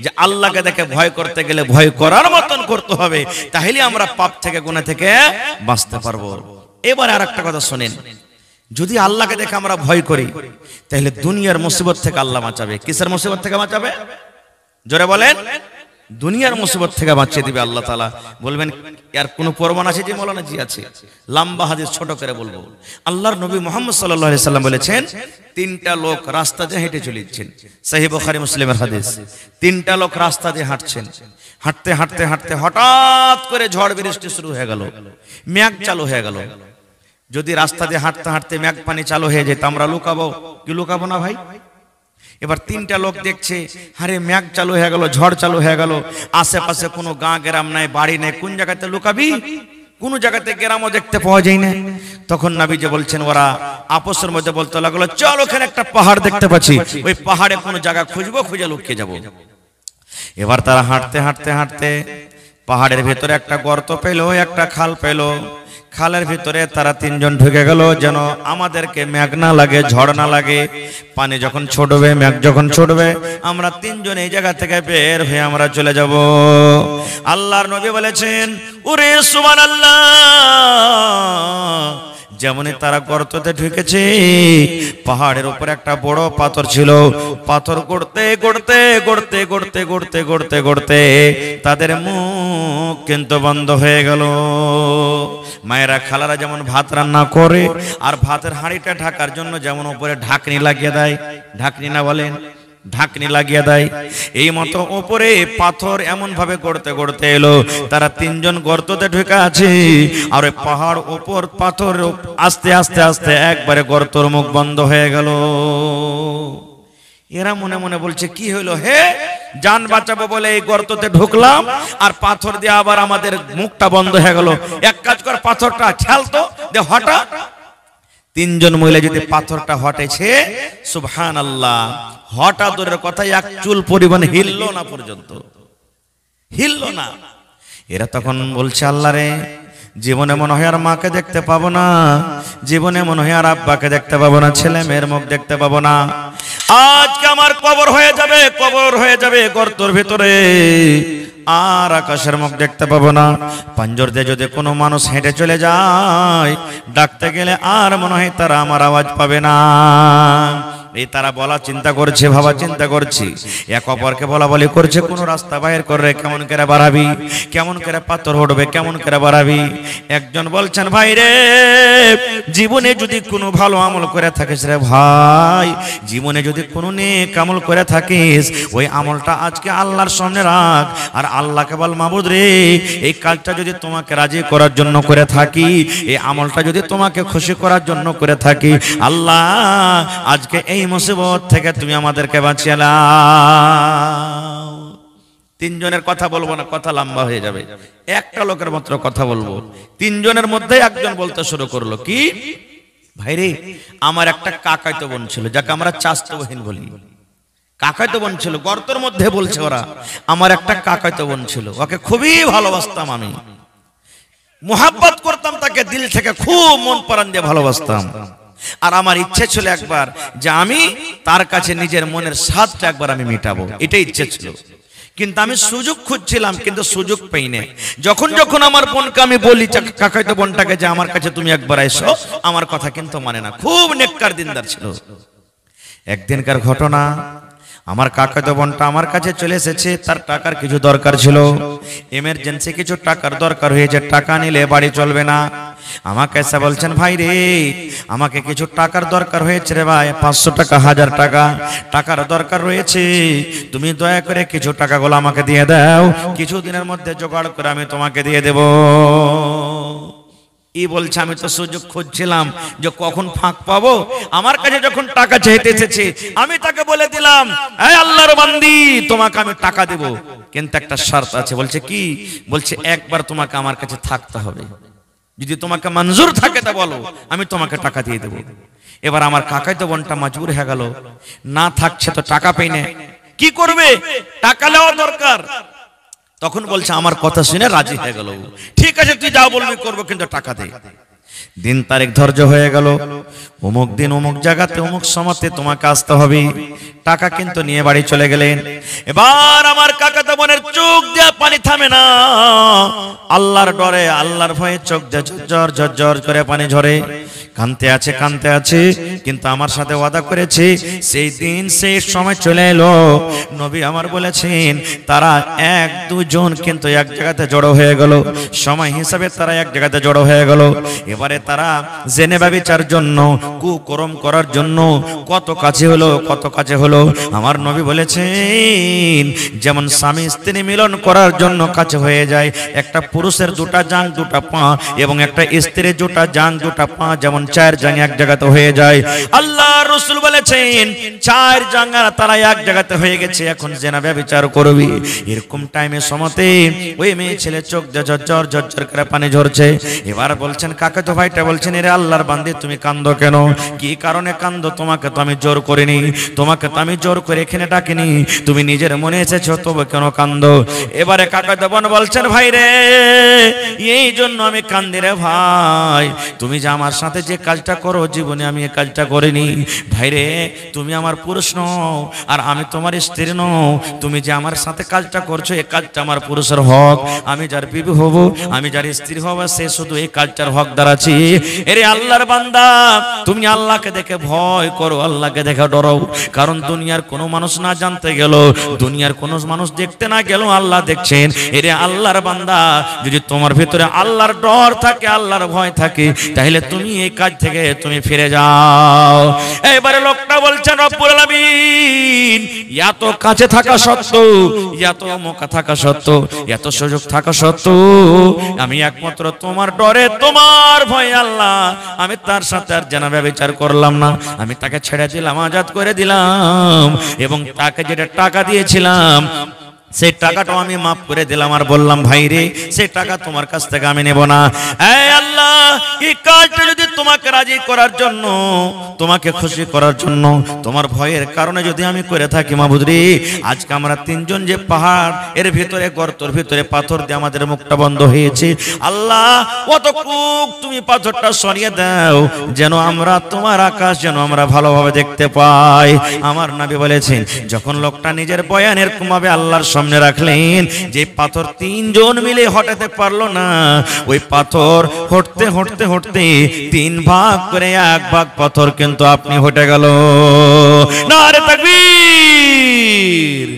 যে আল্লাহকে দেখে ভয় করতে গেলে ভয় করার মতন করতে হবে, তাহলে আমরা পাপ থেকে, গুনাহ থেকে বাঁচতে পারবো। এবার আরেকটা কথা শুনেন, যদি আল্লাহকে দেখে আমরা ভয় করি, তাহলে দুনিয়ার মুসিবত থেকে আল্লাহ বাঁচাবে। কিসের মুসিবত থেকে বাঁচাবে? জোরে বলেন। দুনিয়ার মুসিবত থেকে বাঁচিয়ে দিবে আল্লাহ তাআলা। বলবেন এর কোনো প্রমাণ আছে? যে মৌলানা জি আছে, লম্বা হাদিস ছোট করে বলবো। আল্লাহর নবী মুহাম্মদ সাল্লাল্লাহু আলাইহি সাল্লাম বলেছেন, 3টা লোক রাস্তা দিয়ে হেঁটে চলেছেন, সহিহ বুখারী মুসলিমের হাদিস। 3টা লোক রাস্তা দিয়ে হাঁটছেন, হাঁটতে হাঁটতে হাঁটতে হঠাৎ করে ঝড় বৃষ্টি শুরু হয়ে গেল, মেঘ চালু হয়ে গেল। যদি রাস্তা দিয়ে হাঁটতে হাঁটতে মেঘ পানি চালু হয়ে যেত, আমরা লুকাবো কি? লুকাবো না ভাই। এবার 3টা লোক দেখছে, আরে মেঘ চালু হয়ে গেল, ঝড় চালু হয়ে গেল, আশেপাশে কোনো গাঁ গ্রাম নাই, বাড়ি নাই, কোন জায়গাতে লুকাবি? কোনো জায়গাতে গ্রামও দেখতে পাওয়া যায় না। তখন নবীজি বলছেন, ওরা আপসের মধ্যে বলতে লাগলো, চল ওখানে একটা পাহাড় দেখতে পাচ্ছি, ওই পাহাড়ে কোনো জায়গা খুঁজবো, খুঁজে লুকিয়ে যাব। এবার তারা হাঁটতে হাঁটতে হাঁটতে পাহাড়ের ভেতরে একটা গর্ত পেল, একটা খাল পেল। খালের ভিতরে তারা তিনজন ঢুকে গেল, যেন আমাদেরকে মেঘ না লাগে, ঝড় না লাগে। পানি যখন ছুটবে, মেঘ যখন ছুটবে, আমরা তিনজন এই জায়গা থেকে বের হয়ে আমরা চলে যাব। আল্লাহর নবী বলেছেন, ওরে সুবহানাল্লাহ, যেমনই তারা গর্ততে ঢুকেছে, পাহাড়ের উপর একটা বড় পাথর ছিল। পাথর গড়তে গড়তে গড়তে গড়তে গড়তে গড়তে গড়তে তাদের মুখ কিন্তু বন্ধ হয়ে গেল। মায়েরা খালারা যেমন ভাত রান্না করে আর ভাতের হাঁড়িটা ঢাকার জন্য যেমন উপরে ঢাকনি লাগিয়ে দেয়, ঢাকনি না বলেন, ঢাকনি লাগিয়ে দেয়, এই মতো উপরে পাথর এমন ভাবে গড়তে গড়তে এলো। তারা তিনজন গর্ততে ঢুকে আছে, আর ওই পাহাড় উপর পাথর আস্তে আস্তে আস্তে একবারে গর্তর মুখ বন্ধ হয়ে গেল। এরা মনে মনে বলছে, কি হলো হে, জান বাঁচাবো বলে এই গর্ততে ঢুকলাম, আর পাথর দিয়ে আবার আমাদের মুখটা বন্ধ হয়ে গেল। এক কাজ কর, পাথরটা ঠেলতো দে, হঠাৎ তিনজন মহিলা যদি পাথরটা হটেছে, সুবহানাল্লাহ, হঠাৎ দূরের কথা, এক চুল পরিমাণ হিললো না, পর্যন্ত হিললো না। এরা তখন বলছে, আল্লাহ রে, জীবনে মনে হয় আর মাকে দেখতে পাবো না, জীবনে মনে হয় আর আব্বাকে দেখতে পাবো না, ছেলে মেয়ের মুখ দেখতে পাবো না। আজকে আমার কবর হয়ে যাবে, কবর হয়ে যাবে গর্তর ভিতরে, আর আকাশের মুখ দেখতে পাবো না। পাঞ্জর দিয়ে যদি কোনো মানুষ হেঁটে চলে যায়, ডাকতে গেলে আর মনে হয় তারা আমার আওয়াজ পাবে না। এই তারা বলা চিন্তা করছে, ভাবা চিন্তা করছি, এক অপরকে বলা বলি করছে, কোন রাস্তা বাইর করে কেমন করে বাড়াবি, কেমন করে পাথর উঠবে, কেমন করে বাড়াবি। একজন বলছেন, ভাই রে, জীবনে যদি কোনো ভালো আমল করে থাকিস রে ভাই, জীবনে যদি কোনো নেক আমল করে থাকিস, ওই আমলটা আজকে আল্লাহর সামনে রাখ, আর আল্লাহকে বল, মাবুদ রে, এই কাজটা যদি তোমাকে রাজি করার জন্য করে থাকি, এই আমলটা যদি তোমাকে খুশি করার জন্য করে থাকি, আল্লাহ আজকে এই মুসিবত থেকে তুমি আমাদেরকে বাঁচিয়ে নাও। তিনজনের কথা বলবো না, কথা লম্বা হয়ে যাবে, একটা লোকের মাত্র কথা বলবো। তিনজনের মধ্যে একজন বলতে শুরু করলো, কি ভাইরে, আমার একটা কাকাতো বোন ছিল, যাকে আমরা চাচাতো বোন বলি, কাকাতো বোন ছিল, গর্তের মধ্যে বলছে ওরা, আমার একটা কাকাতো বোন ছিল, ওকে খুবই ভালোবাসতাম, আমি মুহাব্বত করতাম তাকে, দিল থেকে খুব মন প্রাণ দিয়ে ভালোবাসতাম। আর আমার ইচ্ছে ছিল একবার যে আমি তার কাছে নিজের মনের স্বাদটা একবার আমি মেটাবো, এটাই ইচ্ছে ছিল। কিন্তু আমি সুযোগ খুঁজছিলাম, কিন্তু সুযোগ পাই না। যখন যখন আমার বোনকে আমি বলি, কাকাতো বোনটাকে, যে আমার কাছে তুমি একবার এসো, আমার কথা কিন্তু মানে না, খুব নেককার দিনদার ছিল। একদিনকার ঘটনা, আমার কাকাতো বোনটা আমার কাছে চলে এসেছে, তার টাকার কিছু দরকার ছিল, এমার্জেন্সি কিছু টাকার দরকার হয়েছে, টাকা নিলে বাড়ি চলবে না। আমাকে এসে বলছেন, ভাই রে, আমাকে কিছু টাকার দরকার হয়েছে রে ভাই, 500 টাকা, 1000 টাকা টাকার দরকার রয়েছে, তুমি দয়া করে কিছু টাকাগুলো আমাকে দিয়ে দাও, কিছুদিনের মধ্যে জোগাড় করে আমি তোমাকে দিয়ে দেব। ই বলছে, আমি তো সুযোগ খুঁজছিলাম যে কখন ফাঁক পাবো, আমার কাছে যখন টাকা চাইতে এসেছে, আমি তাকে বলে দিলাম, এই আল্লাহর বান্দি, তোমাকে আমি টাকা দেব, কিন্তু একটা শর্ত আছে। বলছে, কি? বলছে, একবার তোমাকে আমার কাছে থাকতে হবে, যদি তোমাকে মঞ্জুর থাকে তা বলো, আমি তোমাকে টাকা দিয়ে দেব। এবার আমার কাকাতো বোনটা মজবুর হয়ে গেল, না থাকছে তো টাকা পাই না, কি করবে, টাকা নেওয়া দরকার। তখন বলছে, আমার কথা শুনে রাজি হয়ে গেল, ঠিক আছে তুই যা বলবি করবো, কিন্তু টাকা দে। দিন তারিখ ধার্য হয়ে গেল, অমুক দিন অমুক জায়গাতে অমুক সময়তে তোমাকে আসতে হবে, টাকা কিন্তু নিয়ে বাড়ি চলে গেলেন। এবার আমার কাকাতো বোনের চোখ দিয়ে পানি থামে না, আল্লাহর ডরে, আল্লাহর ভয়ে চোখ দিয়ে ঝরঝর ঝরঝর করে পানি ঝরে, কাঁদতে আছে কাঁদতে আছে, কিন্তু আমার সাথে ওয়াদা করেছে, সেই দিন সেই সময় চলে এলো। নবী আমার বলেছেন, তারা 1-2 জন কিন্তু এক জায়গাতে জড়ো হয়ে গেল, সময় হিসাবে তারা এক জায়গাতে জড়ো হয়ে গেল। এবারে তারা জেনে ব্যভিচার জন্য, কুকর্ম করার জন্য কত কাছে হলো, কত কাছে হলো। আমার নবী বলেছেন, যেমন স্বামী স্ত্রী মিলন করার জন্য কাছে হয়ে যায়, একটা পুরুষের 2টা জাং 2টা পা, এবং একটা স্ত্রীর 2টা জাং 2টা পা যেমন যেমন 4 জাঙ্গা এক জায়গাতে হয়ে যায়, আল্লাহ রাসূল বলেছেন 4 জাঙ্গা তারা এক জায়গাতে হয়ে গেছে, এখন জেনা ব্যভিচার করবি। এরকম টাইমে সমতে ওই মেয়ে ছেলে চোখ দিয়ে ঝরঝর ঝরঝর করে পানি ঝরছে। এবার বলছেন কাকে তো ভাইটা বলছেন, এরে আল্লাহর বান্দি তুমি কান্দো কেন? কি কারণে কান্দো? তোমাকে তো আমি জোর করিনি, তোমাকে তো আমি জোর করে এখানে ডাকিনি, তুমি নিজের মনে এসেছো, তবে কেন কান্দো? এবারে কাকা দেবন বলছেন ভাই রে এই জন্য আমি কান্দি রে ভাই, তুমি যে আমার সাথে যে কাজটা করো জীবনে আমি এই কাজটা করিনি। ভাই রে তুমি আমার পুরুষ নও আর আমি তোমার স্ত্রী নও, তুমি যে আমার সাথে কাজটা করছো এই কাজটা আমার পুরুষের হক, আমি যার বিবি হব, আমি যার স্ত্রী হব, সে শুধু এই কাজটার হকদার আছে। এরে আল্লাহর বান্দা তুমি আল্লাহকে দেখে ভয় করো, আল্লাহকে দেখে ডরাও, কারণ দুনিয়ার কোনো মানুষ না জানতে গেল, দুনিয়ার কোনো মানুষ দেখতে না গেল, আল্লাহ দেখছেন। এরে আল্লাহর বান্দা যদি তোমার ভিতরে আল্লাহর ডর থাকে, আল্লাহর ভয় থাকে, তাহলে তুমি এই কাজ থেকে তুমি ফিরে যাও। এবারে লোকটা বলছেন রব্বুল আলামিন এত কাছে থাকা সত্ত্বেও, এত মক্কা থাকা সত্ত্বেও, এত সুযোগ থাকা সত্ত্বেও আমি একমাত্র তোমার ডরে তোমার ভয় আল্লাহ আমি তার সাথে আর জেনা ব্যভিচার করলাম না, আমি তাকে ছেড়ে দিলাম, আজাদ করে দিলাম, এবং তাকে যেটা টাকা দিয়েছিলাম সেই টাকাটাও আমি মাফ করে দিলাম, আর বললাম ভাই রে সেই টাকা তোমার কাছ থেকে আমি নেব না। এই আল্লাহ এই কাজটা যদি তোমাকে রাজি করার জন্য, তোমাকে খুশি করার জন্য, তোমার ভয়ের কারণে যদি আমি করে থাকি মাবুদ রে, আজকে আমরা 3 জন যে পাহাড় এর ভিতরে গর্তর ভিতরে পাথর দিয়ে আমাদের মুখটা বন্ধ হয়েছে, আল্লাহ কতটুক তুমি পাথরটা সরিয়ে দাও যেন আমরা তোমার আকাশ যেন আমরা ভালোভাবে দেখতে পাই। আমার নবী বলেছেন যখন লোকটা নিজের বয়ান এরকম ভাবে আল্লাহর সামনে রাখলেন যে পাথর 3 জন মিলে হটাতে পারলো না, ওই পাথর হটতে হটতে হটতে 3 ভাগ করে 1 ভাগ পাথর কিন্তু আপনি হটে গেল। নারে তাকবীর!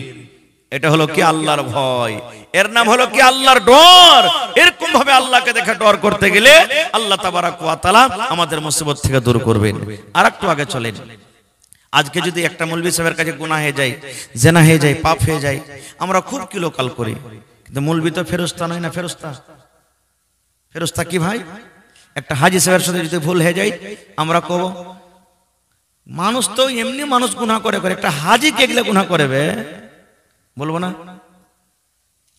এটা হলো কি আল্লাহর ভয়, এর নাম হলো কি আল্লাহর ডর। এরকম ভাবে আল্লাহকে দেখে ডর করতে গেলে আল্লাহ তাবারাক ওয়া তাআলা আমাদের মুসিবত থেকে দূর করবেন। আর একটু আগে চলেন, আজকে যদি একটা মৌলভী সাহেবের কাছে গুনাহ হয়ে যায়, জেনা হয়ে যায়, পাপ হয়ে যায়, আমরা খুব কিলোকাল করি, কিন্তু মৌলভী তো ফেরেশতা নয় না। ফেরেশতা ফেরেশতা কি ভাই? একটা হাজী সাহেবের সাথে যদি ভুল হয়ে যায় আমরা কব মানুষ তো এমনি মানুষ গুনাহ করে করে, একটা হাজী কে গেলে গুনাহ করবে বলবো না?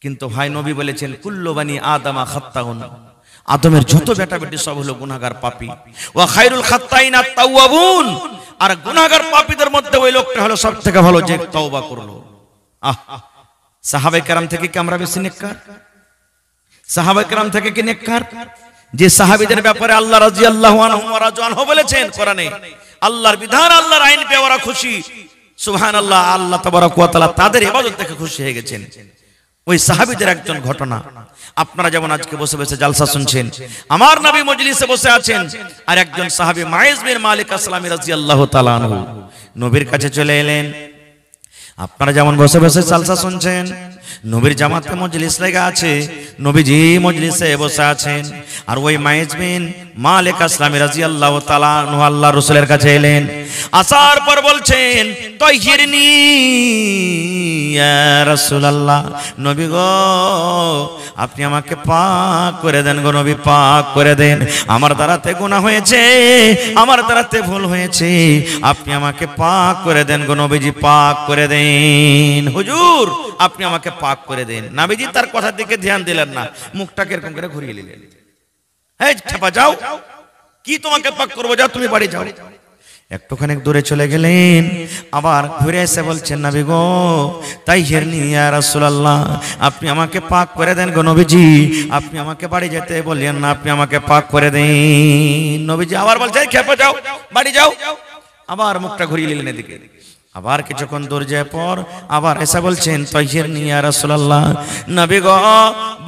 কিন্তু ভাই নবী বলেছেন কুল্লু বানি আদামা খাত্তাউন, আদমের যত বেটা বেটি সব হলো গুনাহগার পাপী, ওয়া খায়রুল খাত্তাইন আত-তাওয়াবুন, আর গুনাহগার পাপীদের মধ্যে ওই লোকটা হলো সবথেকে ভালো যে তওবা করলো। সাহাবায়ে কেরাম থেকে কি আমরা বেশি নেককার? সাহাবায়ে কেরাম থেকে কি নেককার? যে সাহাবীদের ব্যাপারে আল্লাহ রাদিয়াল্লাহু আনহু ওয়া রাযু আনহু বলেছেন কোরআনে, আল্লাহর বিধান আল্লাহর আইন পেয়ে ওরা খুশি, সুবহানাল্লাহ, আল্লাহ তাবারাক ওয়া তাআলা তাদের ইবাদত দেখে খুশি হয়ে গেছেন। ওই সাহাবীদের একজন ঘটনা, আপনারা যেমন আজকে বসে বসে জালসা শুনছেন, আমার নবী মজলিসে বসে আছেন, আর একজন সাহাবী মাইজ বিন মালিক আসলামী রাদিয়াল্লাহু তাআলা আনহু নবীর কাছে চলে এলেন। আপনারা যেমন বসে বসে জালসা শুনছেন, নবীর জামাতে মজলিস লেগে আছে, নবীজি মজলিসে বসে আছেন, আর ওই মাইজ বিন মালিক আসলামী রাদিয়াল্লাহু তাআলা আনহু আল্লাহর রাসূলের কাছে এলেন। আসার পর বলছেন তাহিরনি ইয়া রাসূলুল্লাহ, নবী গো আপনি আমাকে পাক করে দেন গো নবী, পাক করে দেন, আমার দ্বারাতে গুনাহ হয়েছে, আমার দ্বারাতে ভুল হয়েছে, আপনি আমাকে পাক করে দেন গো নবীজি, পাক করে দেন হুজুর, আপনি আমাকে পাক করে দেন। নবীজি তার কথার দিকে ধ্যান দিলেন না, মুখটাকে এরকম করে ঘুরিয়ে নিলেন। এই ছাপা যাও, কি তোমাকে পাক করবো, যাও তুমি বাড়ি যাও। একটুখানি দূরে চলে গেলেন, আবার ঘুরে এসে বলছেন নবী গো তাহিরনি ইয়া রাসূলুল্লাহ, আপনি আমাকে পাক করে দেন গো নবীজি, আপনি আমাকে বাড়ি যেতে বললেন না, আপনি আমাকে পাক করে দেন। নবীজি আবার বলছে খেপে যাও, বাড়ি যাও, আবার মুখটা ঘুরিয়ে নিলেন এদিকে। আবার কিছুক্ষণ দূর যাওয়ার পর আবার এসে বলছেন তাহিরনি ইয়া রাসূলুল্লাহ, নবী গো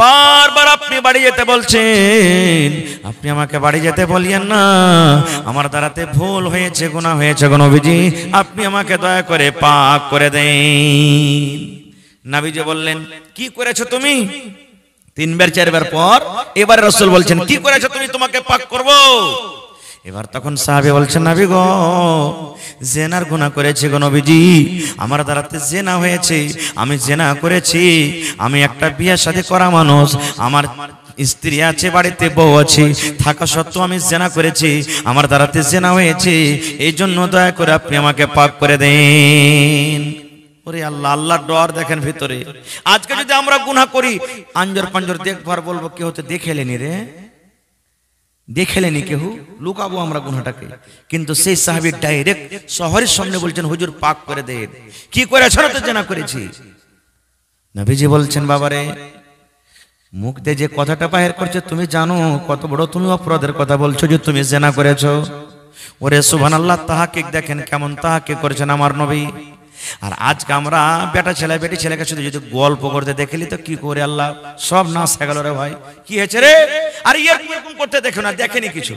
বারবার আপনি বাড়ি যেতে বলছেন, আপনি আমাকে বাড়ি যেতে বলিয়েন না, আমার দ্বারাতে ভুল হয়েছে, গুনাহ হয়েছে গো নবীজি, আপনি আমাকে দয়া করে পাক করে দেন। নবীজি বললেন কি করেছো তুমি? 3 বার 4 বার পর এবার রাসূল বলছেন কি করেছো তুমি, তোমাকে পাক করব। এবার তখন সাহাবী বলছেন নবী গো জেনার গুনাহ করেছি গো নবীজি, আমার দ্বারাতে জেনা হয়েছে, আমি জেনা করেছি, আমি একটা বিয়ে শাদী করা মানুষ, আমার স্ত্রী আছে, বাড়িতে বউ আছে, থাকা সত্ত্বেও আমি জেনা করেছি, আমার দ্বারাতে জেনা হয়েছে, এই জন্য দয়া করে আপনি আমাকে পাক করে দেন। ওরে আল্লাহ, আল্লাহর ডর দেখেন ভিতরে। আজকে যদি আমরা গুনাহ করি, আঞ্জর পাঞ্জর দেখবার বলবো, কেউ তো দেখেলেনি রে, দেখেলেনি কেউ, লুকাবো আমরা গুনাহটাকে। কিন্তু সেই সাহাবী ডাইরেক্ট শহরের সামনে বলছেন, হুজুর পাক করে দেন। কি করে তো জেনা করেছি। নবীজি বলছেন, বাবারে মুখ দিয়ে যে কথাটা বাহির করছে, তুমি জানো কত বড় তুমি অপরাধের কথা বলছো যে তুমি জেনা করেছো। ওরে সুবহানাল্লাহ, তাহাকিক দেখেন কেমন তাহাকিক করেছেন আমার নবী। আর আজকে আমরা বেটা ছেলে বেটি ছেলেকে শুধু যদি গল্প করতে দেখলি তো কি করে আল্লাহ সব নাশ হয়ে গেল রে ভাই। কি হয়েছে রে? আর এরকম করতে দেখো না, দেখেনি কিছু,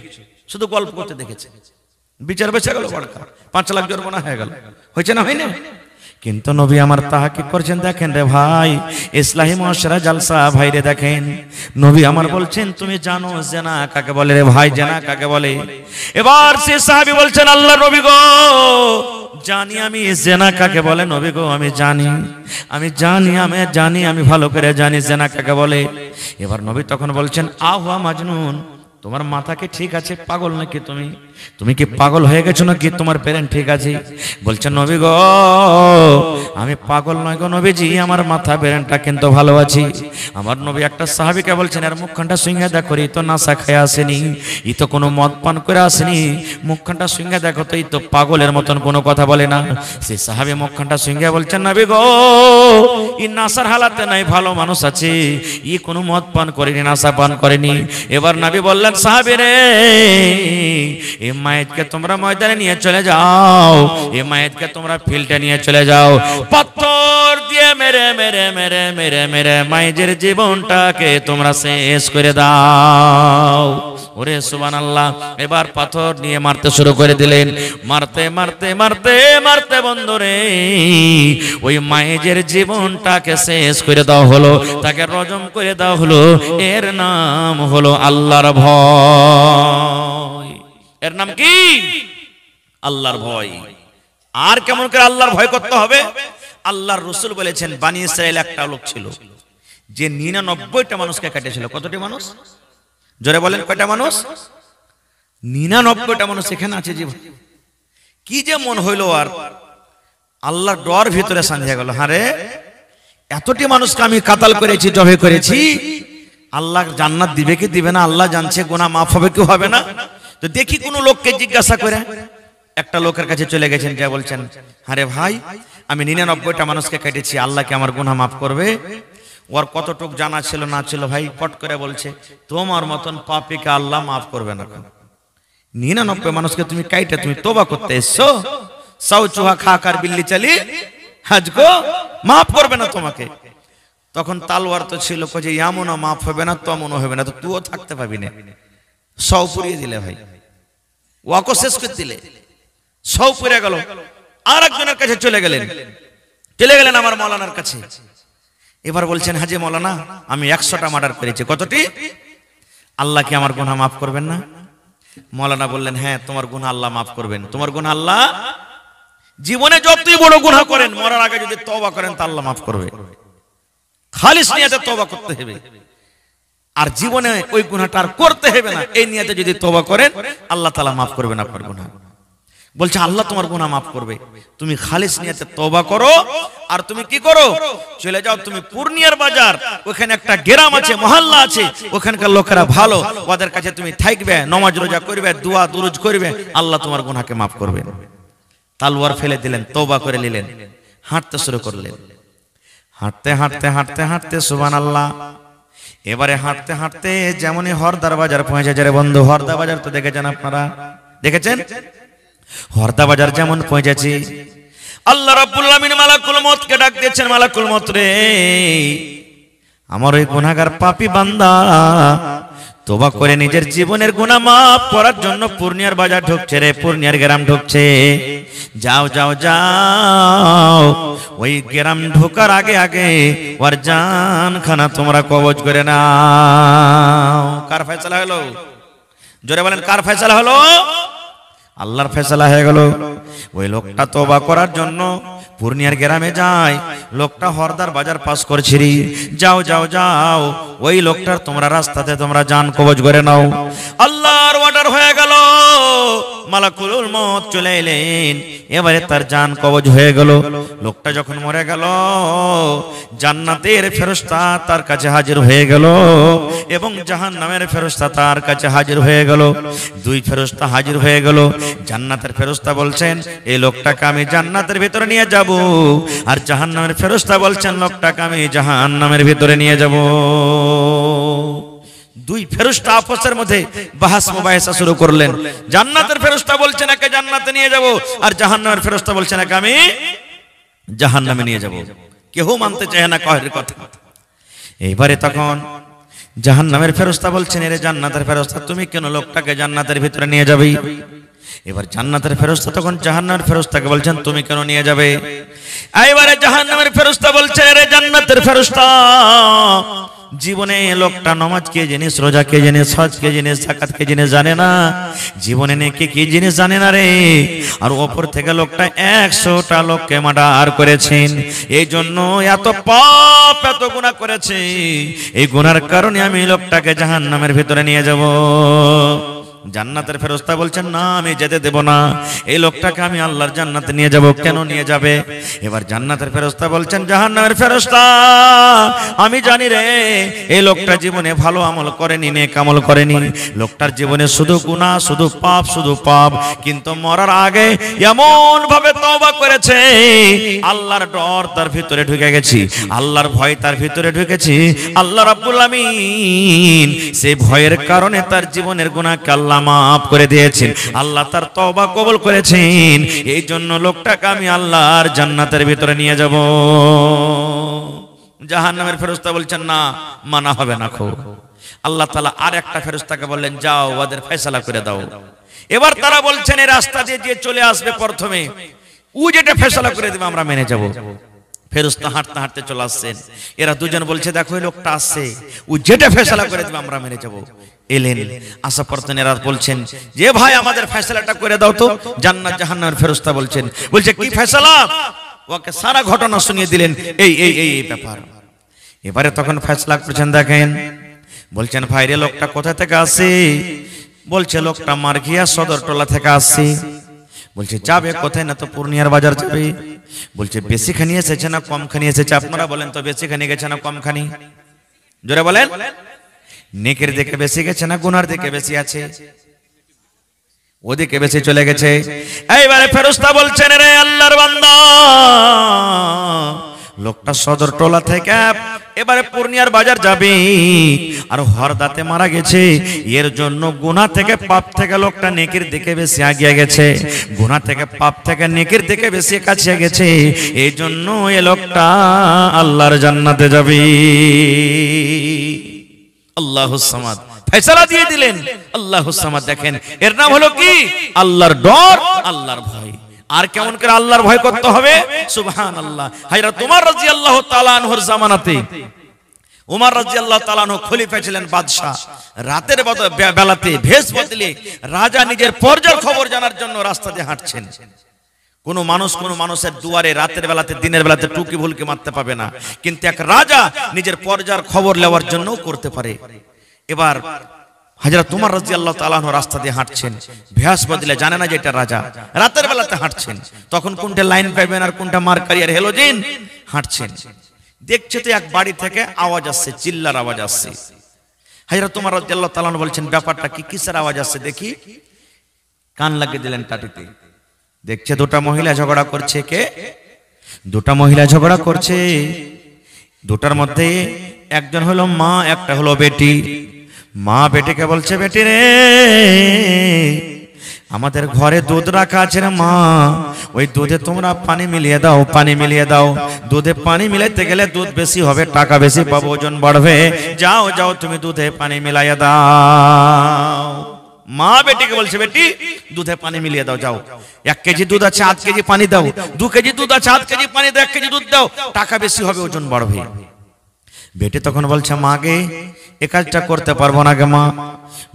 শুধু গল্প করতে দেখেছে, বিচার বেঁচে গেল, বড়কা 5 লাখ জরিমানা হয়ে গেল, হয়েছে না হয়নি? কিন্তু নবী আমার তাহাকিক করছেন, দেখেন রে ভাই, ইসলাহি মুআশশারা জালসা ভাইরে দেখেন, নবী আমার বলছেন, তুমি জানো জেনা কাকে বলে রে ভাই, জেনা কাকে বলে? এবার সে সাহাবী বলছেন, আল্লাহ নবী গো, জানি আমি জেনা কাকে বলে, নবী গো আমি জানি, আমি ভালো করে জানি জেনা কাকে বলে। এবার নবী তখন বলছেন, আহা মাজনুন, তোমার মাথা কি ঠিক আছে? পাগল নাকি তুমি কি পাগল হয়ে গেছো নাকি? তোমার ব্রেন ঠিক আছে? বলছেন, নবী গো আমি পাগল নয় গো নবীজি, আমার মাথা ব্রেনটা কিন্তু ভালো আছে। আমার নবী একটা সাহাবীকে বলছেন, আর মুখখানটা সুইঙ্গা দেখো, এই তো নাশা খেয়ে আসেনি, এই তো কোনো মদ পান করে আসেনি, মুখখানটা সুইঙ্গা দেখো তো, এই তো পাগলের মতন কোনো কথা বলে না। সেই সাহাবী মুখখানটা সুইঙ্গা বলছেন, নবী গো ই নাশার হালাতে নাই, ভালো মানুষ আছে, ই কোনো মদ পান করেনি, নাশা পান করেনি। এবার নবী বললেন, সাহাবী রে, এই মায়েতকে তোমরা ময়দানে নিয়ে চলে যাও, এই মায়েতকে তোমরা ফিল্ডে নিয়ে চলে যাও, পাথর দিয়ে মেরে মেরে মেরে মেরে মেরে মায়ের জীবনটাকে তোমরা শেষ করে দাও। ওরে সুবহানাল্লাহ, এবার পাথর নিয়ে মারতে শুরু করে দিলেন, মারতে মারতে মারতে মারতে বন্ধুরে ওই মায়ের জীবনটাকে শেষ করে দেওয়া হলো, তাকে রজম করে দেওয়া হলো। এর নাম হলো আল্লাহর ভয়। এর নাম কি? আল্লাহর ভয়। আর কেমন করে আল্লাহর ভয় করতে হবে? আল্লাহর রাসূল বলেছেন, বনি ইসরাইল একটা লোক ছিল যে 99টা মানুষকে কাটিয়েছিল। কতটি মানুষ? জোরে বলেন, কয়টা মানুষ? 99টা মানুষ এখানে আছে। জীবন কি যে মন হইল, আর আল্লাহর ডর ভিতরে সাঁঝে গেল, হারে এতটি মানুষকে আমি কাতাল করেছি, জবে করেছি, আল্লাহ জান্নাত দিবে কি দিবে না আল্লাহ জানছে, গুনাহ মাফ হবে কি হবে না। তো দেখি কোন লোককে জিজ্ঞাসা করে একটা লোকের কাছে চলে গেছেন, যা বলছেন, আরে ভাই আমি 99টা মানুষকে কেটেছি, আল্লাহ কি আমার গুনাহ মাফ করবে? ওর কতটুক জানা ছিল না ছিল ভাই, পট করে বলছে, তোমার মতন পাপীকে আল্লাহ মাফ করবে না। 99 মানুষকে তুমি কাইটে তুমি তওবা করতে এসছো, সাউ চুহা খাকার বিল্লি চালি আজকে মাফ করবে না তোমাকে। তখন তালওয়ার তো ছিল, যে এমনও মাফ হবে না, তেমনও হবে না, তো তুইও থাকতে পাবি না। সব পুড়িয়ে দিলে ভাই, ওয়াকও শেষ করে দিলে, সব পুড়ে গেল। আর একজনের কাছে চলে গেলেন আমার মৌলানার কাছে। এবার বলছেন, হাজি মৌলানা আমি 100টা মার্ডার করেছি। কতটি? আল্লাহ কি আমার গুনাহ মাফ করবেন না? মৌলানা বললেন, হ্যাঁ তোমার গুনাহ আল্লাহ মাফ করবেন। তোমার গুনাহ আল্লাহ, জীবনে যতই বড় গুনাহ করেন, মরার আগে যদি তওবা করেন তা আল্লাহ মাফ করবে। খালিস নিয়তে তওবা করতে হবে, আর জীবনে ওই গুনাহটা আর করতে হবে না, এই নিয়তে যদি তওবা করেন আল্লাহ তাআলা মাফ করবেন আপনার গুনাহ। বলছে, আল্লাহ তোমার গুনাহ মাফ করবে, তুমি খালিস নিয়তে তওবা করো। আর তুমি কি করো? চলে যাও তুমি পূর্ণিয়ার বাজার, ওখানে একটা গ্রাম আছে, মহল্লা আছে, ওখানকার লোকেরা ভালো, ওদের কাছে তুমি থাকবে, নামাজ রোজা করবে, দোয়া দুরুদ করবে, আল্লাহ তোমার গুনাহকে মাফ করবে। তালওয়ার ফেলে দিলেন, তওবা করে নিলেন, হাঁটতে শুরু করলেন। হাঁটতে হাঁটতে হাঁটতে হাঁটতে সুবহানাল্লাহ, এবারে হাঁটতে হাঁটতে যেমনই হরদার বাজার পৌঁছে যায়, বন্ধু হরদা বাজার তো দেখেছেন আপনারা, দেখেছেন? হরদা বাজার যেমন পৌঁছেছি, আল্লাহ রাব্বুল আলামিন মালাকুল মউতকে ডাক দিয়েছেন, মালাকুল মউত রে, আমার ওই গুনাহগার পাপী বান্দা তওবা করে নিজের জীবনের গুনাহ মাফ করার জন্য পূর্ণিয়ার বাজার ঢুকছে রে, পূর্ণিয়ার গ্রাম ঢুকছে। যাও যাও যাও, ওই গ্রাম ঢোকার আগে আগে ওর জানখানা তোমরা কবজ করে নাও। কার ফয়সালা হলো? জোরে বলেন, কার ফয়সালা হলো? আল্লাহর ফয়সালা হয়ে গেল। ওই লোকটা তওবা করার জন্য পূর্ণিয়ার গ্রামে যায়। লোকটা হরদার বাজার পাস করছে, যাও যাও যাও, ওই লোকটার তোমরা রাস্তাতে তোমরা জান কবজ করে নাও। আল্লাহর অর্ডার হয়ে গেল, মালাকুল মউত চলে এলেন, এবারে তার জান কবজ হয়ে গেল। লোকটা যখন মরে গেল, জান্নাতের ফেরেশতা তার কাছে হাজির হয়ে গেল এবং জাহান্নামের ফেরেশতা তার কাছে হাজির হয়ে গেল। দুই ফেরেশতা হাজির হয়ে গেল। জান্নাতের ফেরেশতা বলছেন, এই লোকটাকে আমি জান্নাতের ভিতরে নিয়ে যাব, আর জাহান্নামের ফেরেশতা বলছেন, লোকটাকে আমি জাহান্নামের ভিতরে নিয়ে যাব। দুই ফেরেশতা আপসের মধ্যে বাহাস মুবাহিসা শুরু করলেন। জান্নাতের ফেরেশতা বলছেন একে জান্নাতে নিয়ে যাব, আর জাহান্নামের ফেরেশতা বলছেন একে আমি জাহান্নামে নিয়ে যাব। কেউ মানতে চায় না কাহের কথা। এইবারে তখন জাহান্নামের ফেরেশতা বলছেন, এরে জান্নাতের ফেরেশতা, তুমি কেন লোকটাকে জান্নাতের ভিতরে নিয়ে যাবে? এবার জান্নাতের ফেরেশতা তখন জাহান্নামের ফেরেশতাকে বলছেন, তুমি কেন নিয়ে যাবে? এইবারে জাহান্নামের ফেরেশতা বলছে, এরে জান্নাতের ফেরেশতা, জীবনে লোকটা নামাজ কে জিনিস, রোজা কে জিনিস, হজ কে জিনিস, যাকাত কে জিনিস জানে না, জীবনে নেকি কি জিনিস জানে না রে। আর ওপর থেকে লোকটা 100টা লোককে মার্ডার করেছেন, এই জন্য এত পাপ এত গুনাহ করেছে। এই গুনার কারণে আমি লোকটাকে জাহান্নামের ভিতরে নিয়ে যাব। জান্নাতের ফেরেশতা বলছেন, না আমি যেতে দেব না, এই লোকটাকে আমি আল্লাহর জান্নাতে নিয়ে যাব। কেন নিয়ে যাবে? এবার জান্নাতের ফেরেশতা বলছেন, জাহান্নামের ফেরেশতা, আমি জানি রে, এই লোকটা জীবনে ভালো আমল করেনি, নেক আমল করেনি, লোকটার জীবনে শুধু গুনাহ, শুধু পাপ, শুধু পাপ। কিন্তু মরার আগে এমন ভাবে তওবা করেছে, আল্লাহর ডর তার ভিতরে ঢুকে গেছে, আল্লাহর ভয় তার ভিতরে ঢুকেছে। আল্লাহ রাব্বুল আমিন সেই ভয়ের কারণে তার জীবনের গুনাহকে আল্লাহ মাফ করে দিয়েছেন, আল্লাহ তার তওবা কবুল করেছেন। এই জন্য লোকটাকে আমি আল্লাহর জান্নাতের ভিতরে নিয়ে যাব। জাহান্নামের ফেরেশতা বলছেন, না মানা হবে না। খো আল্লাহ তাআলা আর একটা ফেরেশতাকে বললেন, যাও ওদের ফয়সালা করে দাও। এবার তারা বলছেন, এই রাস্তা দিয়ে যে চলে আসবে প্রথমে, ও যেটা ফয়সালা করে দেবে আমরা মেনে যাব। ফেরেশতা হাঁটতে হাঁটতে চলে আসছেন। এরা দুজন বলছে, দেখো এই লোকটা আসছে, ও যেটা ফয়সালা করে দেবে আমরা মেনে যাব। এলেন, আসা পরতেন, এরা বলছেন যে ভাই আমাদের ফয়সালাটা করে দাও তো। জান্নাত জাহান্নামের ফেরেশতা বলছে কি ফয়সালা? ওকে সারা ঘটনা শুনিয়ে দিলেন, এই এই এই ব্যাপার। এবারে তখন ফয়সালা করছেন, দেখেন, বলছেন ভাই রে, লোকটা কোথা থেকে আসে? বলছে লোকটা মার্ঘিয়া সদরটোলা থেকে আসছে। বলছে যাবে কোথায়? না তো পূর্ণিয়ার বাজার যাবে। বলছে বেশি খানি এসেছে না কম খানি এসেছে? আপনারা বলেন তো, বেশি খানি গেছে না কম খানি? জোরে বলেন। নেকের দিকে বেশি গেছে না গুনার দিকে বেশি আছে? ওদিকে বেশি চলে গেছে। এইবারে ফেরেশতা বলছেন, রে আল্লাহর বান্দা, লোকটা সদরটোলা থেকে এবারে পূর্ণিয়ার বাজার যাবে, আর হরদাতে মারা গেছে। এর জন্য গুনাহ থেকে পাপ থেকে লোকটা নেকির দিকে বেশি এগিয়ে গেছে, গুনাহ থেকে পাপ থেকে নেকির দিকে বেশি কাছে গেছে। এই জন্য এই লোকটা আল্লাহর জান্নাতে যাবে। আল্লাহুস সামাদ ফয়সালা দিয়ে দিলেন। আল্লাহুস সামাদ, দেখেন এর নাম হলো কি? আল্লাহর ডর, আল্লাহর ভয়। আর কেমন করে আল্লাহর ভয় করতে হবে? সুবহানাল্লাহ। হযরত ওমর রাদিয়াল্লাহু তাআলা আনহুর জামানাতে, ওমর রাদিয়াল্লাহু তাআলা আনহু খলিফা ছিলেন, বাদশা। রাতের বেলাতে ভেষ বদলে রাজা নিজের পর্যার খবর জানার জন্য রাস্তা দিয়ে হাঁটছেন। কোন মানুষের দুয়ারে রাতের বেলাতে দিনের বেলাতে টুকি ভুলকে মারতে পাবে না, কিন্তু এক রাজা নিজের পর্যার খবর নেওয়ার জন্য করতে পারে। এবার হযরত ওমর রাদিয়াল্লাহু তাআলা আনহু রাস্তা দিয়ে হাঁটছেন, ভেষ বদলে, জানে না যে এটা রাজা, রাতের বেলাতে হাঁটছেন। তখন কোনটা লাইন পাইবেন আর কোনটা মার্কারি আর হেলোজেন, হাঁটছেন। দেখছে তো এক বাড়ি থেকে আওয়াজ আসছে, চিল্লার আওয়াজ আসছে। হযরত ওমর রাদিয়াল্লাহু তাআলা আনহু বলছেন, ব্যাপারটা কি, কিসের আওয়াজ আসছে দেখি। কান লাগিয়ে দিলেন টাটিতে। দেখছে দুটা মহিলা ঝগড়া করছে। কে? দুটা মহিলা ঝগড়া করছে। দুটার মধ্যে একজন হলো মা, একটা হলো বেটি। মা বেটিকে বলছে, বেটি রে, আমাদের ঘরে দুধ রাখা আছে রে মা, ওই দুধে তোমরা পানি মিলিয়ে দাও, পানি মিলিয়ে দাও। দুধে পানি মিলাইতে গেলে দুধ বেশি হবে, টাকা বেশি পাবো, ওজন বাড়বে। যাও যাও তুমি দুধে পানি মিলাইয়া দাও। মা বেটিকে বলছে, বেটি দুধে পানি মিলিয়ে দাও, যাও। 1 কেজি দুধ আছে, 8 কেজি পানি দাও। 2 কেজি দুধ আছে, 8 কেজি পানি দাও। 1 কেজি দুধ দাও, টাকা বেশি হবে, ওজন বাড়বে। বেটি তখন বলছে, মা গে, এ কাজটা করতে পারবো না গে মা।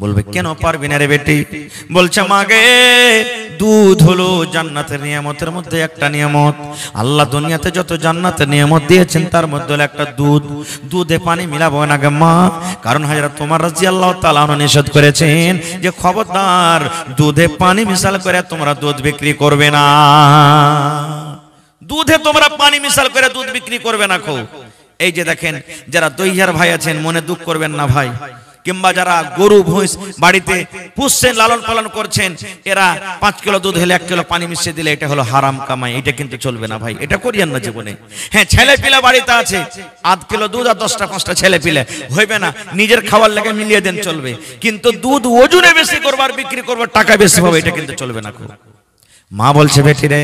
বলবে কেন পারবি না রে বেটি? বলছে মা গে, দুধ হলো জান্নাতের নিয়ামতের মধ্যে একটা নিয়ামত। আল্লাহ দুনিয়াতে যত জান্নাতের নিয়ামত দিয়েছেন তার মধ্যে হলো একটা দুধ। দুধে পানি মিলাবো না গে মা, কারণ হযরত ওমর রাদিয়াল্লাহু তাআলা আনহু নিষেধ করেছেন যে খবরদার দুধে পানি মিশাল করে তোমরা দুধ বিক্রি করবে না। দুধে তোমরা পানি মিশাল করে দুধ বিক্রি করবে না। খো এই যে দেখেন, যারা দইয়ার ভাই আছেন মনে দুঃখ করবেন না ভাই, কিংবা যারা গরু ভৈঁস বাড়িতে পুষছেন, লালন পালন করছেন, এরা 5 কিলো দুধ হলে 1 কিলো পানি মিশিয়ে দিলে এটা হলো হারাম কামাই। এটা কিন্তু চলবে না ভাই, এটা করিয়েন না জীবনে। হ্যাঁ, ছেলে পিলে বাড়িতে আছে, 1/2 কিলো দুধ আর 10টা 5টা ছেলে পিলে হইবে না, নিজের খাওয়ার লেগে মিলিয়ে দেন চলবে, কিন্তু দুধ ওজনে বেশি করবার, বিক্রি করবার, টাকা বেশি হবে, এটা কিন্তু চলবে না। মা বলছে বেটি রে,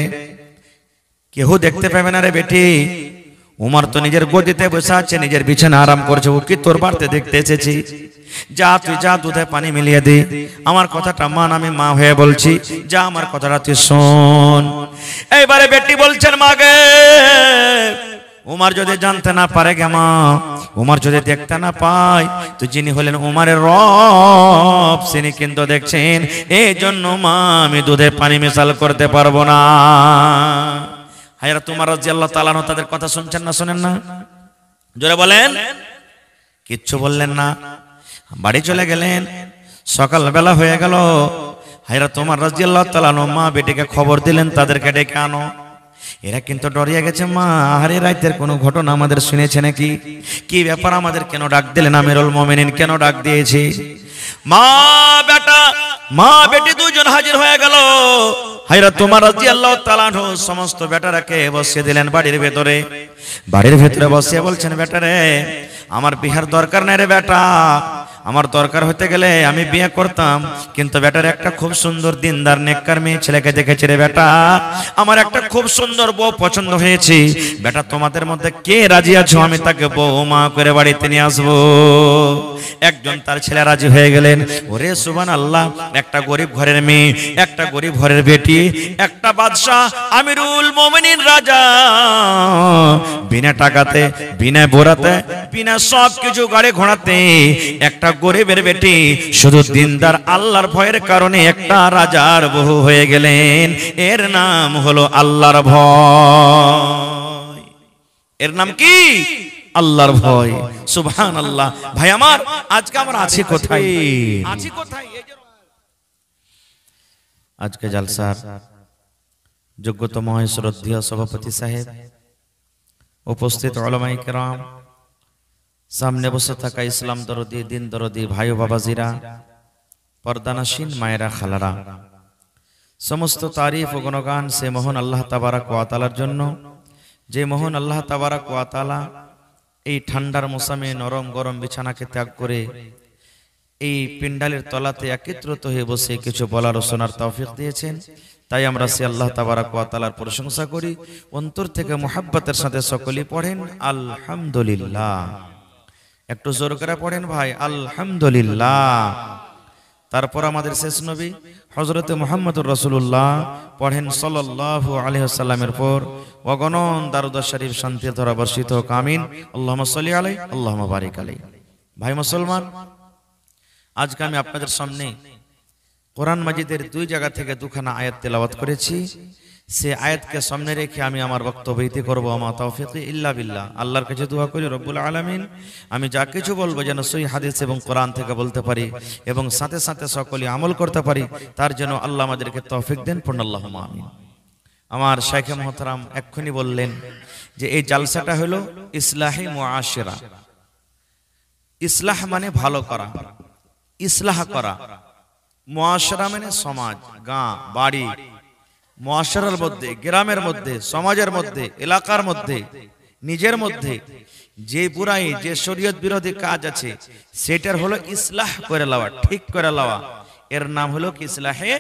কেউ দেখতে পাবে না রে বেটি, উমর তো নিজের গদিতে বসে আছে, নিজের বিছানা আরাম করছে, ও কি তোর বাড়িতে দেখতে এসেছি? যা তুই যা, দুধে পানি মিলিয়ে দে। আমার কথাটা মান, আমি মা হয়ে বলছি, যা আমার কথাটা তুই শোন। এইবারে বেটি বলছেন মা গে, উমর যদি জানতে না পারে গে মা, উমর যদি দেখতে না পায়, তো যিনি হলেন উমরের রব তিনি কিন্তু দেখছেন, এই জন্য মা আমি দুধে পানি মেশাল করতে পারবো না। হযরত ওমর রাদিয়াল্লাহু তাআলা আনহু তাদের কথা শুনছেন না শোনেন না? জোরে বলেন। কিচ্ছু বললেন না, বাড়ি চলে গেলেন। সকালবেলা হয়ে গেল, হযরত ওমর রাদিয়াল্লাহু তাআলা আনহু মা বেটিকে খবর দিলেন তাদেরকে ডেকে আনো। এরা কিন্তু ডরিয়ে গেছে, মা আরে রাতের কোনো ঘটনা আমাদের শুনেছে নাকি? কি ব্যাপার, আমাদের কেন ডাক দিলেন? আমিরুল মুমিনিন কেন ডাক দিয়েছে? মা বেটা, মা বেটি দুজন হাজির হয়ে গেল। হযরত ওমর রাদিয়াল্লাহু তাআলা আনহু সমস্ত বেটারাকে বসিয়ে দিলেন বাড়ির ভেতরে। বাড়ির ভেতরে বসিয়ে বলছেন, বেটা রে, আমার বিয়ের দরকার নাই রে বেটা, আমার দরকার হতে গেলে আমি বিয়ে করতাম, কিন্তু বেটার একটা খুব সুন্দর দিনদার নেককার মেয়ে ছেলেকে দেখেছি রে বেটা, আমার একটা খুব সুন্দর বউ পছন্দ হয়েছে। বেটা তোমাদের মধ্যে কে রাজি আছো আমি তাকে বৌমা করে বাড়িতে নিয়ে আসবো? একজন তার ছেলে রাজি হয়ে গেলেন। ওরে সুবহানাল্লাহ, একটা গরিব ঘরের মেয়ে, একটা গরিব ঘরের বেটি, একটা বাদশাহ আমিরুল মুমিনিন রাজা, বিনা টাকাতে, বিনা বোরাতে, বিনা সব কিছু গাড়ি ঘোড়াতে একটা গরিবের বেটি শুধু দিনদার আল্লাহর ভয়ের কারণে একটা রাজার বউ হয়ে গেলেন। এর নাম হলো আল্লাহর ভয়। এর নাম কি? আল্লাহর ভয়। সুবহানাল্লাহ। ভাই আমার, আজকে আমরা আছি কোথায়? আছি কোথায়? আজকে জালসার যোগ্যতম শ্রদ্ধেয় সভাপতি সাহেব, উপস্থিত উলামায়ে কেরাম, সামনে বসে থাকা ইসলাম দরদি, দিন দরদি ভাই ও বাবাজিরা, পর্দানাসীন মায়েরা, খালারা, সমস্ত তারিফ ও গুণগান সে মহান আল্লাহ তাবারাক ওয়া তাআলার জন্য, যে মহান আল্লাহ তাবারাক ওয়া তাআলা এই ঠান্ডার মৌসুমে নরম গরম বিছানাকে ত্যাগ করে এই পিন্ডালের তলাতে একত্রিত হয়ে বসে কিছু বলার ও শোনার তৌফিক দিয়েছেন। তাই আমরা সে আল্লাহ তাবারাক ওয়া তাআলার প্রশংসা করি, অন্তর থেকে মুহাব্বতের সাথে সকলেই পড়েন আলহামদুলিল্লাহ। একটু জোর করে পড়েন ভাই, আলহামদুলিল্লাহ। তারপর আমাদের শেষ নবী হযরতে মুহাম্মদুর রাসূলুল্লাহ পড়েন সাল্লাল্লাহু আলাইহি ওয়াসাল্লামের পর অগণন দারুদ শরীফ শান্তির ধারা বর্ষিত হোক, আমিন। আল্লাহুম্মা সাল্লি আলাইহি, আল্লাহুম্মা বারিক আলাইহি। ভাই মুসলমান, আজকে আমি আপনাদের সামনে কোরআন মাজিদের 2 জায়গা থেকে 2খানা আয়াত তেলাওয়াত করেছি। সে আয়াতকে সামনে রেখে আমি আমার বক্তব্য ইতি করব। আমা তাওফীক ইল্লা বিল্লাহ। আল্লাহর কাছে দোয়া করি রব্বুল আলামিন আমি যা কিছু বলবো যেন সহিহ হাদিস এবং কোরআন থেকে বলতে পারি এবং সাথে সাথে সকলে আমল করতে পারি, তার জন্য আল্লাহ আমাদেরকে তৌফিক দেন। পূর্ণ আল্লাহুম্মা আমিন। আমার শাইখে মুহতারাম এক্ষুনি বললেন যে এই জালসাটা হলো ইসলাহি মুআশিরা। ইসলাহ মানে ভালো করা, ইসলাহ করা। মুআশিরা মানে সমাজ, গাঁ, বাড়ি, মুআশারার মধ্যে, গ্রামের মধ্যে, সমাজের মধ্যে, এলাকার মধ্যে, নিজের মধ্যে যে বুরাই, যে শরীয়ত বিরোধী কাজ আছে সেটার হলো ইসলাহ করে লওয়া, ঠিক করে লওয়া। এর নাম হলো কি? ইসলাহে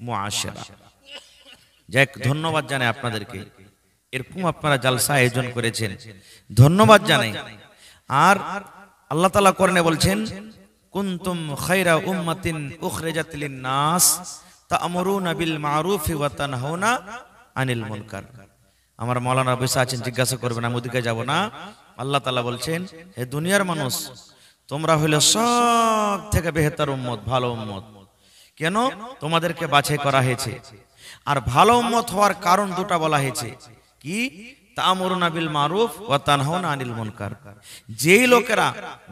মুআশারা। যাই ধন্যবাদ জানাই আপনাদেরকে, এরকম আপনারা জালসা আয়োজন করেছেন, ধন্যবাদ জানাই। আর আল্লাহ তাআলা কোরআনে বলছেন, কুনতুম খায়রা উম্মাতিন উখরিজাত লিন-নাস তা'মুরুনা বিল মা'রুফি ওয়া তানহাউনা আনিল মুনকার। আমার মাওলানা বসে আছেন, জিজ্ঞাসা করবেন, আমি ওদিকে যাব না। আল্লাহ তাআলা বলছেন, হে দুনিয়ার মানুষ, তোমরা হইলে সব থেকে বেহতর উম্মত, ভালো উম্মত। কেন? তোমাদেরকে বাছাই করা হয়েছে। আর ভালো উম্মত হওয়ার কারণ দুটা বলা হয়েছে। কি? তা'মুরুনা বিল মারুফ ওয়া তানহাউনা আনিল মুনকার। যেই লোকেরা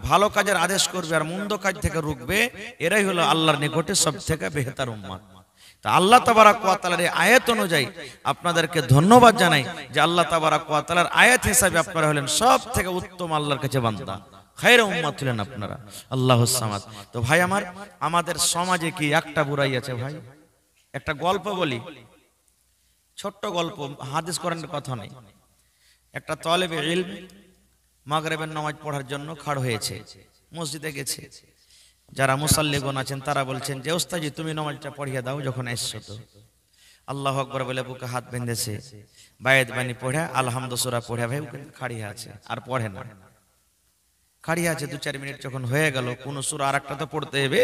ভালো কাজের আদেশ করবে আর মন্দ কাজ থেকে রুখবে, এরাই হলো আল্লাহর নিকটে সবথেকে বেহতর উম্মত। তা আল্লাহ তাবারাক ওয়া তাআলার এই আয়াত অনুযায়ী আপনাদেরকে ধন্যবাদ জানাই যে আল্লাহ তাবারাক ওয়া তাআলার আয়াত হিসাবে আপনারা হলেন সবথেকে উত্তম আল্লাহর কাছে বান্দা, খায়রে উম্মত হলেন আপনারা। আল্লাহুস সামাদ। তো ভাই আমার, আমাদের সমাজে কি একটা বুরাই আছে ভাই? একটা গল্প বলি, ছোট্ট গল্প, হাদিস কোরআনের কথা নেই। একটা তালেবে ইলম মাগরিবের নামাজ পড়ার জন্য খাড় হয়েছে, মসজিদে গেছে। যারা মুসাল্লিগণ আছেন তারা বলছেন যে ওস্তাদজি তুমি নামাজটা পড়িয়ে দাও যখন এসছো। তো আল্লাহু আকবার বলে বুকে হাত বেঁধেছে, বায়াত বাণী পড়ে আলহামদু সূরা পড়ে ভাই খাড়িয়ে আছে, আর পড়ে না। খাড়িয়ে আছে 2-4 মিনিট যখন হয়ে গেল, কোন সূরা আরেকটা তো পড়তে হবে।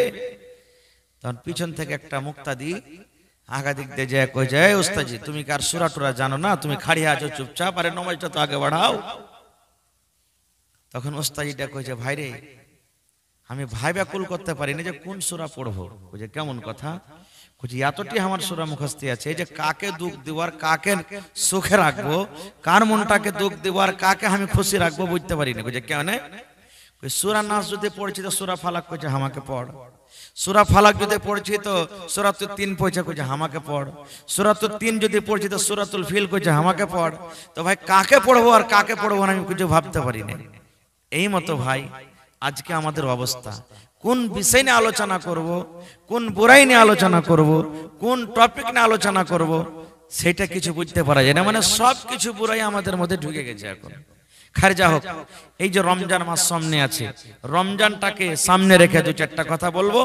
তখন পিছন থেকে একটা মুক্তাদি আগা দিক দিয়ে যায়, কই যায় ওস্তাদজি তুমি কার সূরা টুরা জানো না, তুমি খাড়িয়ে আছো চুপচাপ, আরে নামাজটা তো আগে বাড়াও। তখন ওস্তাদজিটা কইছে ভাই রে, আমি ভাই ব্যাকুল করতে পারি না যে কোন সূরা পড়বো। কইছে কেমন কথা? কইছে এতটি আমার সূরা মুখস্থ আছে, এই যে কাকে দুঃখ দেওয়ার কাকে সুখে রাখবো, কার মনটাকে দুঃখ দেওয়ার কাকে আমি খুশি রাখবো বুঝতে পারি না। কইছে কেন? কই সূরা নাস যদি পড়ছি তো সূরা ফালাক, কইছে আমাকে পড়। সূরা ফালাক যদি পড়ছি তো সূরাতুল 3 পড়ছে, কইছে আমাকে পড়। সূরাতুল 3 যদি পড়ছি তো সূরাতুল ফিল, কইছে আমাকে পড়। তো ভাই কাকে পড়বো আর কাকে পড়বো না আমি কিছু ভাবতে পারি না। এই মতো ভাই আজকে আমাদের অবস্থা, কোন বিষয় নিয়ে আলোচনা করব, কোন বুরাই নিয়ে আলোচনা করব, কোন টপিক নিয়ে আলোচনা করব, সেটা কিছু বুঝতে পারা যায় না। মানে সব কিছু বুরাই আমাদের মধ্যে ঢুকে গেছে এখন। খার যা হোক, এই যে রমজান মাস সামনে আছে, রমজানটাকে সামনে রেখে 2-4টা কথা বলবো।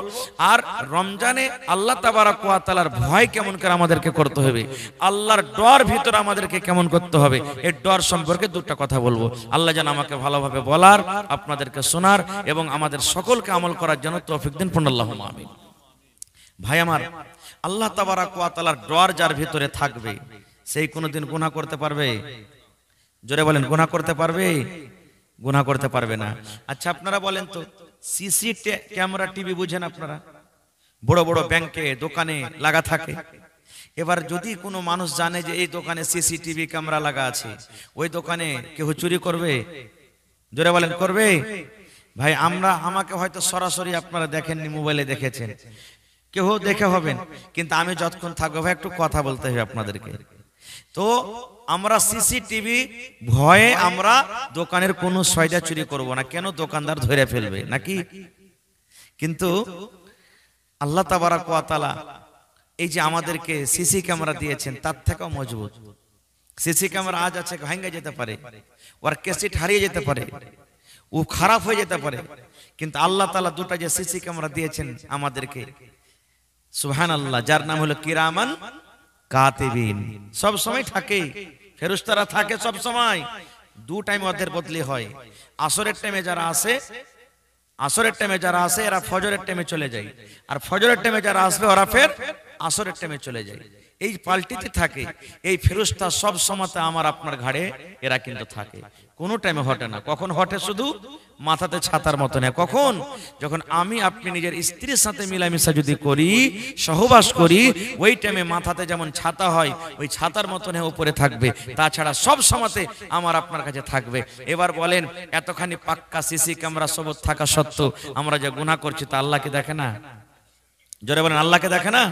আর রমজানে আল্লাহ তাবারাক ওয়া তাআলার ভয় কেমন করে আমাদেরকে করতে হবে, আল্লাহর ডর ভিতরে আমাদেরকে কেমন করতে হবে, এই ডর সম্পর্কে 2টা কথা বলবো। আল্লাহ যেন আমাকে ভালোভাবে বলার, আপনাদেরকে শোনার এবং আমাদের সকলকে আমল করার জন্য তৌফিক দিন। আল্লাহুম্মা আমিন। ভাই আমার, আল্লাহ তাবারাক ওয়া তাআলার ডর যার ভিতরে থাকবে সেই কোনোদিন গুনাহ করতে পারবে? জোরে বলেন, গুনাহ করতে পারবে? গুনাহ করতে পারবে না। আচ্ছা আপনারা বলেন তো, সিসি ক্যামেরা টিভি বুঝেন আপনারা? বড় বড় ব্যাংকে দোকানে লাগা থাকে। এবার যদি কোনো মানুষ জানে যে এই দোকানে সিসিটিভি ক্যামেরা লাগা আছে, ওই দোকানে কেউ চুরি করবে? জোরে বলেন, করবে? ভাই আমাকে হয়তো সরাসরি আপনারা দেখেননি, মোবাইলে দেখেছেন, কেউ দেখে হবেন, কিন্তু আমি যতক্ষণ থাকবো ভাই একটু কথা বলতে হবে আপনাদেরকে। তো আমরা সিসিটিভি ভয়ে আমরা দোকানের কোনো সয়দা চুরি করব না। কেন? দোকানদার ধরে ফেলবে নাকি? কিন্তু আল্লাহ তাবারাক ওয়া তাআলা এই যে আমাদেরকে সিসি ক্যামেরা দিয়েছেন তার থেকেও মজবুত। সিসি ক্যামেরা আজ আছে, ভাঙা যেতে পারে, ওর ক্যাসেট হারিয়ে যেতে পারে, ও খারাপ হয়ে যেতে পারে, কিন্তু আল্লাহ তাআলা 2টা যে সিসি ক্যামেরা দিয়েছেন আমাদেরকে, সুবহানাল্লাহ, যার নাম হলো কিরামান কাতিবিন, সব সময় থাকে, ফেরেশতারা থাকে সব সময়। 2 টাইম ওদের বদলি হয়। আসরের টাইমে যারা আসে এরা ফজরের টাইমে চলে যায়, আর ফজরের টাইমে যারা আসবে ওরা ফের আসরের টাইমে চলে যায়। এই পাল্টিতে থাকে। এই ফেরেশতা সব সময় আমার আপনার ঘাড়ে এরা কিন্তু থাকে, কোনো টাইমে হটে না। কখন হটে? শুধু মাথাতে ছাতার মতো না। কখন? যখন আমি আপনি নিজের স্ত্রীর সাথে মিলামিশা যদি করি, সহবাস করি, ওই টাইমে মাথাতে যেমন ছাতা হয় ওই ছাতার মতন উপরে থাকবে, তাছাড়া সব সময়তে আমার আপনার কাছে থাকবে। এবার বলেন, এতখানি পাক্কা সিসি ক্যামেরা সবত থাকা সত্ত্বেও আমরা যে গুনাহ করছি তা আল্লাহকে দেখে না? জোরে বলেন, আল্লাহকে দেখে না?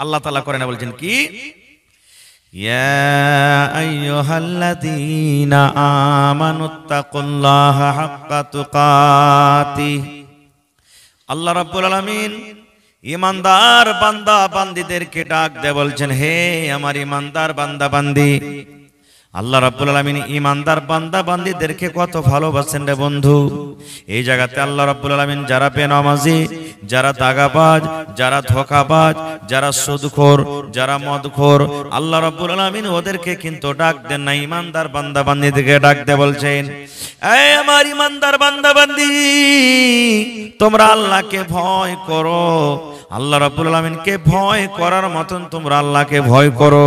আল্লাহ তাআলা কোরআনে বলছেন কি, ইয়া আইয়ুহাল্লাযীনা আমানুত্তাকুল্লাহা হাক্কা তুকাতিহ। আল্লাহ রাব্বুল আলামিন ঈমানদার বান্দা বান্দীদেরকে ডাক দিয়ে বলছেন, হে আমার ঈমানদার বান্দা বান্দী। আল্লাহ রাব্বুল আলামিন ঈমানদার বান্দা বান্দীদেরকে কত ভালোবাসেন রে বন্ধু। এই জায়গাতে আল্লাহ রাব্বুল আলামিন যারা বেনামাজি, যারা দাগাবাজ, যারা ধোঁকাবাজ, যারা সুদখোর, যারা মদখোর, আল্লাহ রাব্বুল আলামিন ওদেরকে কিন্তু ডাক দেন না, ঈমানদার বান্দা বান্দীদেরকে ডাক দিয়ে বলছেন, এই আমার ঈমানদার বান্দা বান্দী, তোমরা আল্লাহকে ভয় করো, আল্লাহ রাব্বুল আলামিনকে ভয় করার মতন তোমরা আল্লাহকে ভয় করো।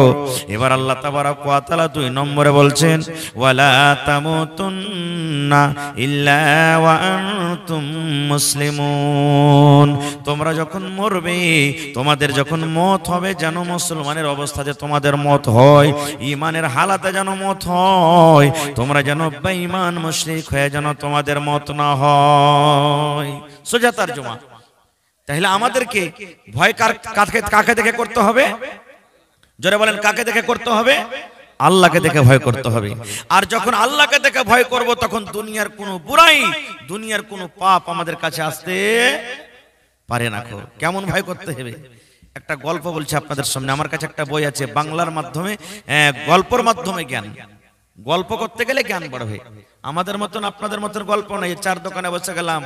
এবার আল্লাহ তাবারক ওয়া তাআলা 2 নম্বরে বলছেন ওয়ালা তামুতুন্না ইল্লা ওয়া আনতুম মুসলিমুন। তোমরা যখন মরবে, তোমাদের যখন মত হবে, যেন মুসলমানের অবস্থাতে তোমাদের মত হয়, ঈমানের হালাতে যেন মত হয়, তোমরা যেন বেঈমান মুশরিক হয়ে যেন তোমাদের মত না হয়। সোজা তরজমা। তাহলে আমাদেরকে ভয় কাকে দেখে করতে হবে? জোরে বলেন, কাকে দেখে করতে হবে? আল্লাহকে দেখে ভয় করতে হবে। আর যখন আল্লাহকে দেখে ভয় করব, তখন দুনিয়ার কোনো বুরাই, দুনিয়ার কোনো পাপ আমাদের কাছে আসতে পারে না। কেমন ভয় করতে হবে? একটা গল্প বলছি আপনাদের সামনে। আমার কাছে একটা বই আছে বাংলার মাধ্যমে, গল্পের মাধ্যমে জ্ঞান। গল্প করতে গেলে জ্ঞান বাড়বে। আমাদের মতন আপনাদের মতন গল্প নাই, 4 দোকানে বসে গেলাম,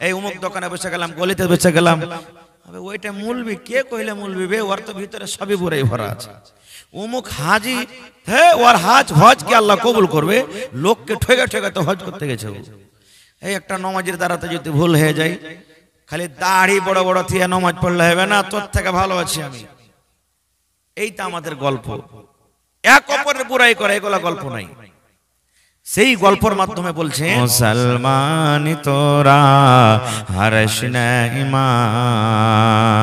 এই অমুক দোকানে বসে গেলাম, গলিতে বসে গেলাম। ওইটা মুলবি, কে কইলে মুলবি বে? ওর তো ভিতরে সবই বুড়াই ভরা আছে। অমুক হাজি, হ্যাঁ, ওর হজ কি আল্লাহ কবুল করবে? লোককে ঠেকা ঠেকা তো হজ করতে গেছে। এই একটা নমাজের দ্বারাতে যদি ভুল হয়ে যায়, খালি দাড়ি বড় বড় থিয়া নমাজ পড়লে হবে না, তোর থেকে ভালো আছি আমি। এইটা আমাদের গল্প। এক অপরের বুড়াই করে, এগুলা গল্প নাই। সেই গল্পের মাধ্যমে বলছে মুসলমান তোরা হারশ না ইমান।